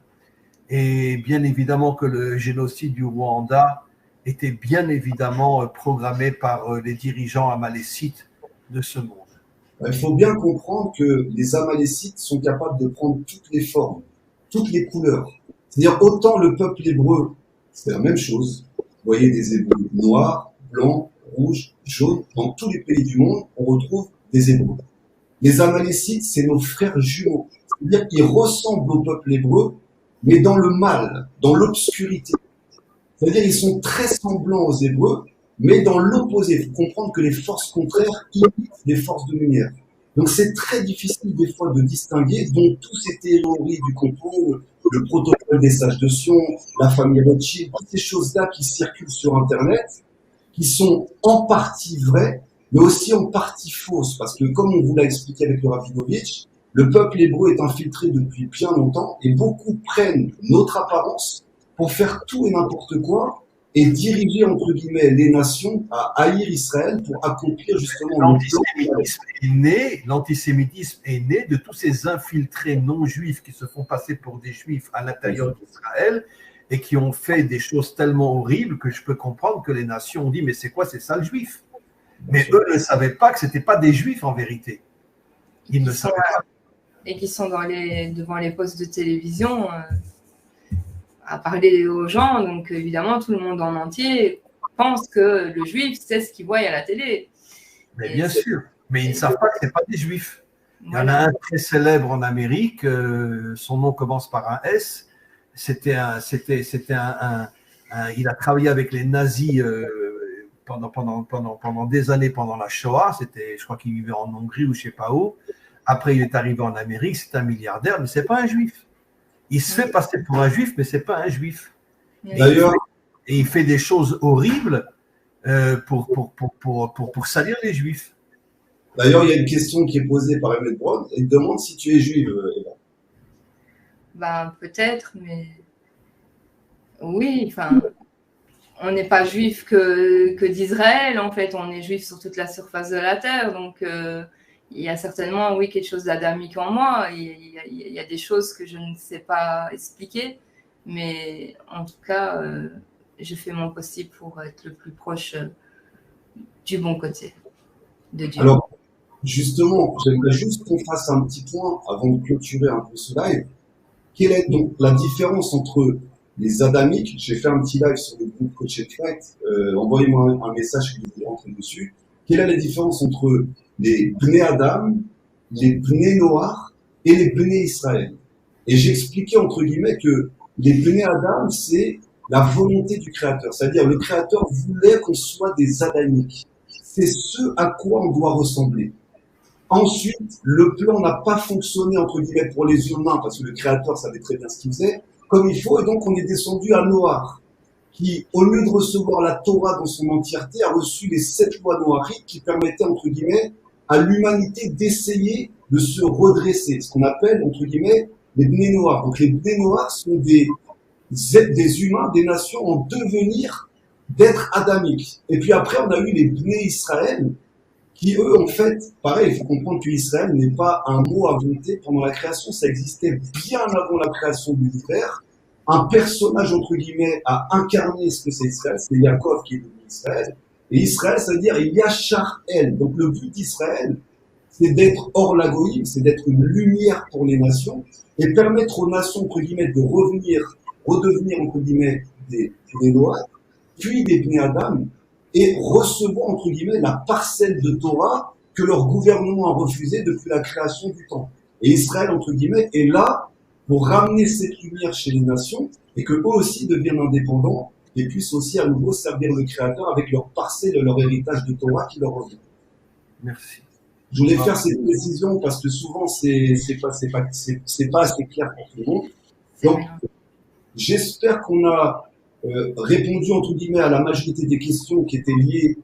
Et bien évidemment que le génocide du Rwanda était bien évidemment programmé par les dirigeants amalécites de ce monde. Il faut bien comprendre que les Amalécites sont capables de prendre toutes les formes, toutes les couleurs. C'est-à-dire autant le peuple hébreu, c'est la même chose. Vous voyez des Hébreux noirs, blancs, rouges, jaunes. Dans tous les pays du monde, on retrouve des Hébreux. Les Amalécites, c'est nos frères jumeaux. C'est-à-dire qu'ils ressemblent au peuple hébreu, mais dans le mal, dans l'obscurité. C'est-à-dire qu'ils sont très semblants aux Hébreux, mais dans l'opposé. Il faut comprendre que les forces contraires imitent les forces de lumière. Donc c'est très difficile des fois de distinguer, donc toutes ces théories du complot, le protocole des sages de Sion, la famille Rothschild, toutes ces choses-là qui circulent sur Internet, qui sont en partie vraies, mais aussi en partie fausses. Parce que comme on vous l'a expliqué avec le Rabinovitch, le peuple hébreu est infiltré depuis bien longtemps et beaucoup prennent notre apparence pour faire tout et n'importe quoi et diriger, entre guillemets, les nations à haïr Israël pour accomplir justement l'antisémitisme est né de tous ces infiltrés non-juifs qui se font passer pour des juifs à l'intérieur d'Israël et qui ont fait des choses tellement horribles que je peux comprendre que les nations ont dit mais c'est quoi ces sales juifs? Mais eux ne savaient pas que ce n'étaient pas des juifs en vérité. Ils ne savaient pas. Et qui sont devant les postes de télévision à parler aux gens. Donc évidemment, tout le monde en entier pense que le juif, c'est ce qu'il voit à la télé. Mais bien sûr, mais ils ne savent pas que ce n'est pas des juifs. Il y en a un très célèbre en Amérique, son nom commence par un S. Il a travaillé avec les nazis pendant des années pendant la Shoah. Je crois qu'il vivait en Hongrie ou je ne sais pas où. Après, il est arrivé en Amérique, c'est un milliardaire, mais ce n'est pas un juif. Il se fait passer pour un juif, mais ce n'est pas un juif. D'ailleurs, et il fait des choses horribles pour salir les juifs. D'ailleurs, il y a une question qui est posée par Emmett Brown. Elle demande si tu es juive, Eva. Ben, peut-être, mais oui, enfin, on n'est pas juif que d'Israël, en fait. On est juif sur toute la surface de la terre, donc il y a certainement, oui, quelque chose d'adamique en moi. Il y a des choses que je ne sais pas expliquer, mais en tout cas, je fais mon possible pour être le plus proche du bon côté de Dieu. Alors, justement, j'aimerais juste qu'on fasse un petit point avant de clôturer un peu ce live. Quelle est donc la différence entre les adamiques? J'ai fait un petit live sur le groupe Coach & Fight. Envoyez-moi un message que vous rentrez dessus. Quelle est la différence entre les Bnei Adam, les Bnei Noach et les Bnei Israël. Et j'expliquais entre guillemets que les Bnei Adam, c'est la volonté du Créateur. C'est-à-dire le Créateur voulait qu'on soit des Adamiques. C'est ce à quoi on doit ressembler. Ensuite, le plan n'a pas fonctionné entre guillemets pour les humains parce que le Créateur savait très bien ce qu'il faisait comme il faut et donc on est descendu à Noach qui, au lieu de recevoir la Torah dans son entièreté, a reçu les 7 lois noachiques qui permettaient, entre guillemets, à l'humanité d'essayer de se redresser, ce qu'on appelle, entre guillemets, les Bnei Noach. Donc les Bnei Noach sont des humains, des nations en devenir d'être adamiques. Et puis après, on a eu les Bnei Israël, qui eux, en fait, pareil, il faut comprendre que Israël n'est pas un mot inventé pendant la création, ça existait bien avant la création de l'univers. Un personnage, entre guillemets, a incarné ce que c'est Israël, c'est Yaakov qui est devenu Israël. Et Israël, ça veut dire Yachar El. Donc le but d'Israël, c'est d'être hors la goïm, c'est d'être une lumière pour les nations et permettre aux nations, entre guillemets, de redevenir, entre guillemets, des Noaches, puis des Bnei Adam, et recevoir, entre guillemets, la parcelle de Torah que leur gouvernement a refusée depuis la création du temps. Et Israël, entre guillemets, est là pour ramener cette lumière chez les nations et que eux aussi deviennent indépendants et puissent aussi à nouveau servir le Créateur avec leur parcelle, leur héritage de Torah qui leur revient. Merci. Je voulais faire cette précision parce que souvent c'est pas assez clair pour tout le monde. Donc, j'espère qu'on a répondu entre guillemets à la majorité des questions qui étaient liées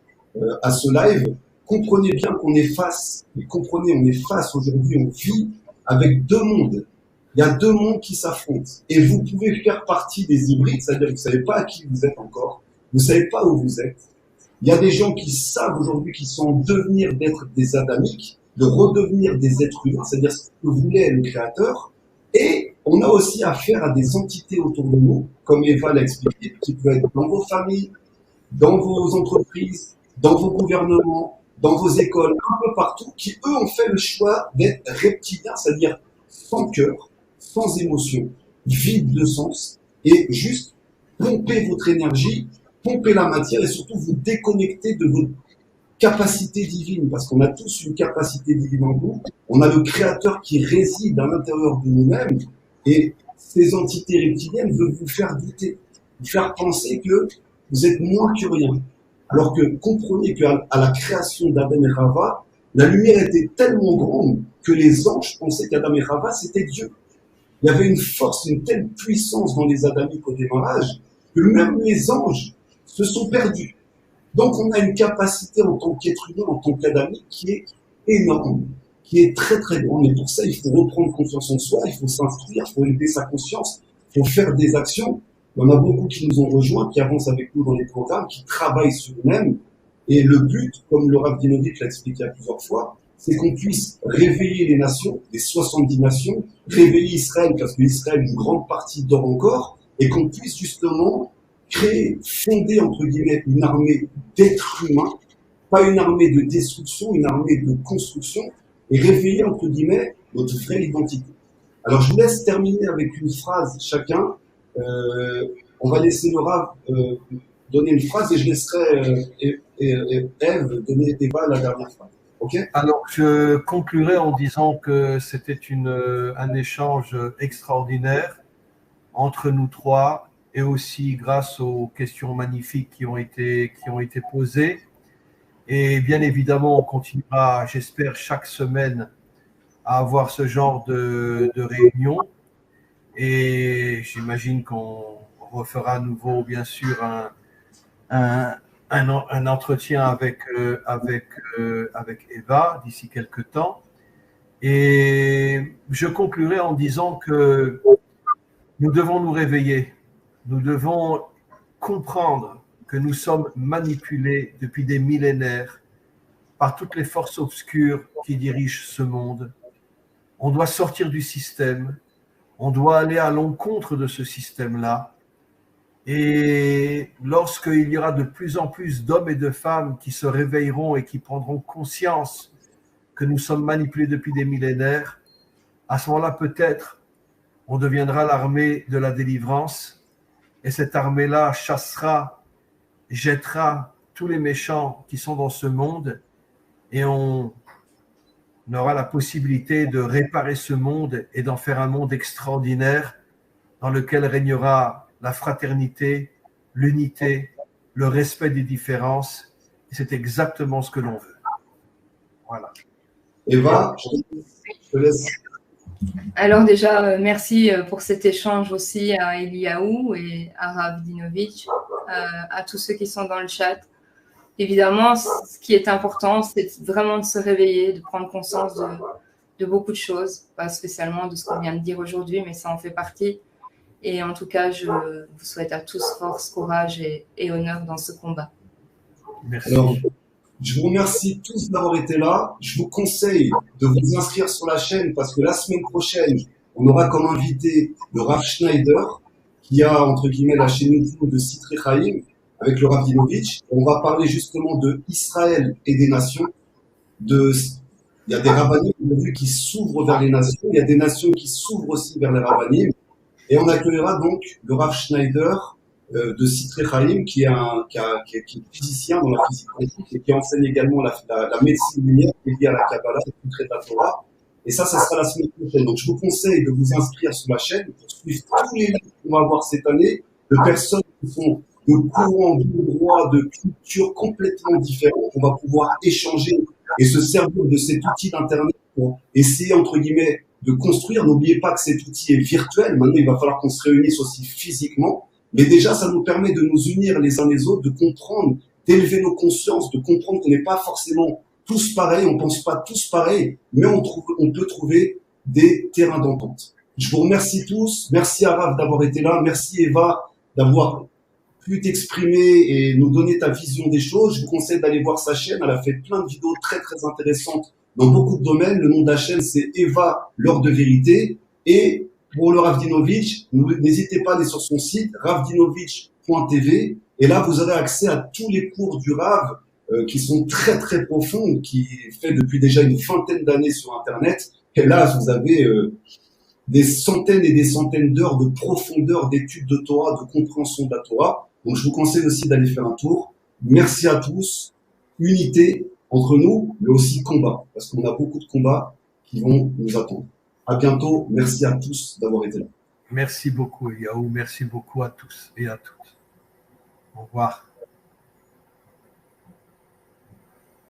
à ce live. Comprenez bien qu'on est face, et comprenez, on est face aujourd'hui, on vit avec 2 mondes. Il y a 2 mondes qui s'affrontent. Et vous pouvez faire partie des hybrides, c'est-à-dire que vous ne savez pas à qui vous êtes encore, vous ne savez pas où vous êtes. Il y a des gens qui savent aujourd'hui qu'ils sont en devenir d'être des adamiques, de redevenir des êtres humains, c'est-à-dire ce que voulait le Créateur. Et on a aussi affaire à des entités autour de nous, comme Eva l'a expliqué, qui peuvent être dans vos familles, dans vos entreprises, dans vos gouvernements, dans vos écoles, un peu partout, qui eux ont fait le choix d'être reptiliens, c'est-à-dire sans cœur, sans émotion, vide de sens, et juste pomper votre énergie, pomper la matière et surtout vous déconnecter de votre capacité divine, parce qu'on a tous une capacité divine en nous. On a le Créateur qui réside à l'intérieur de nous-mêmes, et ces entités reptiliennes veulent vous faire douter, vous faire penser que vous êtes moins que rien. Alors que comprenez qu'à la création d'Adam et Rava, la lumière était tellement grande que les anges pensaient qu'Adam et Rava, c'était Dieu. Il y avait une force, une telle puissance dans les adamiques au démarrage, que même les anges se sont perdus. Donc on a une capacité en tant qu'être humain, en tant qu'adamique, qui est énorme, qui est très très grande. Et pour ça, il faut reprendre confiance en soi, il faut s'instruire, il faut élever sa conscience, il faut faire des actions. Il y en a beaucoup qui nous ont rejoints, qui avancent avec nous dans les programmes, qui travaillent sur eux-mêmes. Et le but, comme le Rav Dinovitch l'a expliqué à plusieurs fois, c'est qu'on puisse réveiller les nations, les 70 nations, réveiller Israël, parce que Israël, une grande partie dort encore, et qu'on puisse justement créer, fonder, entre guillemets, une armée d'êtres humains, pas une armée de destruction, une armée de construction, et réveiller, entre guillemets, notre vraie identité. Alors, je vous laisse terminer avec une phrase chacun. On va laisser le Rav donner une phrase et je laisserai Ève donner Eva la dernière phrase. Okay. Alors, je conclurai en disant que c'était un échange extraordinaire entre nous trois et aussi grâce aux questions magnifiques qui ont été posées. Et bien évidemment, on continuera, j'espère, chaque semaine à avoir ce genre de réunion. Et j'imagine qu'on refera à nouveau, bien sûr, un entretien avec Eva d'ici quelques temps. Et je conclurai en disant que nous devons nous réveiller. Nous devons comprendre que nous sommes manipulés depuis des millénaires par toutes les forces obscures qui dirigent ce monde. On doit sortir du système. On doit aller à l'encontre de ce système-là. Et lorsqu'il y aura de plus en plus d'hommes et de femmes qui se réveilleront et qui prendront conscience que nous sommes manipulés depuis des millénaires, à ce moment-là, peut-être, on deviendra l'armée de la délivrance. Et cette armée-là chassera, jettera tous les méchants qui sont dans ce monde et on on aura la possibilité de réparer ce monde et d'en faire un monde extraordinaire dans lequel régnera la fraternité, l'unité, le respect des différences. Et c'est exactement ce que l'on veut. Voilà. Eva, je te laisse. Alors déjà, merci pour cet échange aussi à Eliaou et à Rav Dinovic, à tous ceux qui sont dans le chat. Évidemment, ce qui est important, c'est vraiment de se réveiller, de prendre conscience de beaucoup de choses, pas spécialement de ce qu'on vient de dire aujourd'hui, mais ça en fait partie. Et en tout cas, je vous souhaite à tous force, courage et honneur dans ce combat. Merci. Alors, je vous remercie tous d'avoir été là. Je vous conseille de vous inscrire sur la chaîne parce que la semaine prochaine, on aura comme invité le Rav Schneider, qui a, entre guillemets, la chaîne YouTube de Sitré Chaim, avec le Rav Dinovitch. On va parler justement de Israël et des nations. Il y a des rabbinim qui s'ouvrent vers les nations. Il y a des nations qui s'ouvrent aussi vers les rabbinim. Et on accueillera donc le Rav Schneider de Sitré Chaim, qui est physicien dans la physique quantique et qui enseigne également la médecine lumière qui est liée à la Kabbalah et tout la Torah. Et ça sera la semaine prochaine. Donc, je vous conseille de vous inscrire sur la chaîne pour suivre tous les livres qu'on va avoir cette année de personnes qui sont de courants, de droits, de cultures complètement différentes. On va pouvoir échanger et se servir de cet outil d'Internet pour essayer, entre guillemets, de construire. N'oubliez pas que cet outil est virtuel. Maintenant, il va falloir qu'on se réunisse aussi physiquement. Mais déjà, ça nous permet de nous unir les uns les autres, de comprendre, d'élever nos consciences, de comprendre qu'on n'est pas forcément tous pareils, on pense pas tous pareils, mais on peut trouver des terrains d'entente. Je vous remercie tous. Merci à Rav d'avoir été là. Merci Eva d'avoir pu t'exprimer et nous donner ta vision des choses. Je vous conseille d'aller voir sa chaîne. Elle a fait plein de vidéos très, très intéressantes dans beaucoup de domaines. Le nom de la chaîne, c'est Eva, l'heure de vérité. Et pour le Rav Dinovitch, n'hésitez pas à aller sur son site, ravdinovitch.tv. Et là, vous aurez accès à tous les cours du Rav qui sont très, très profonds, qui fait depuis déjà une vingtaine d'années sur Internet. Et là, vous avez des centaines et des centaines d'heures de profondeur d'études de Torah, de compréhension de la Torah. Donc, je vous conseille aussi d'aller faire un tour. Merci à tous. Unité entre nous, mais aussi combat, parce qu'on a beaucoup de combats qui vont nous attendre. À bientôt. Merci à tous d'avoir été là. Merci beaucoup, Eliaou. Merci beaucoup à tous et à toutes. Au revoir.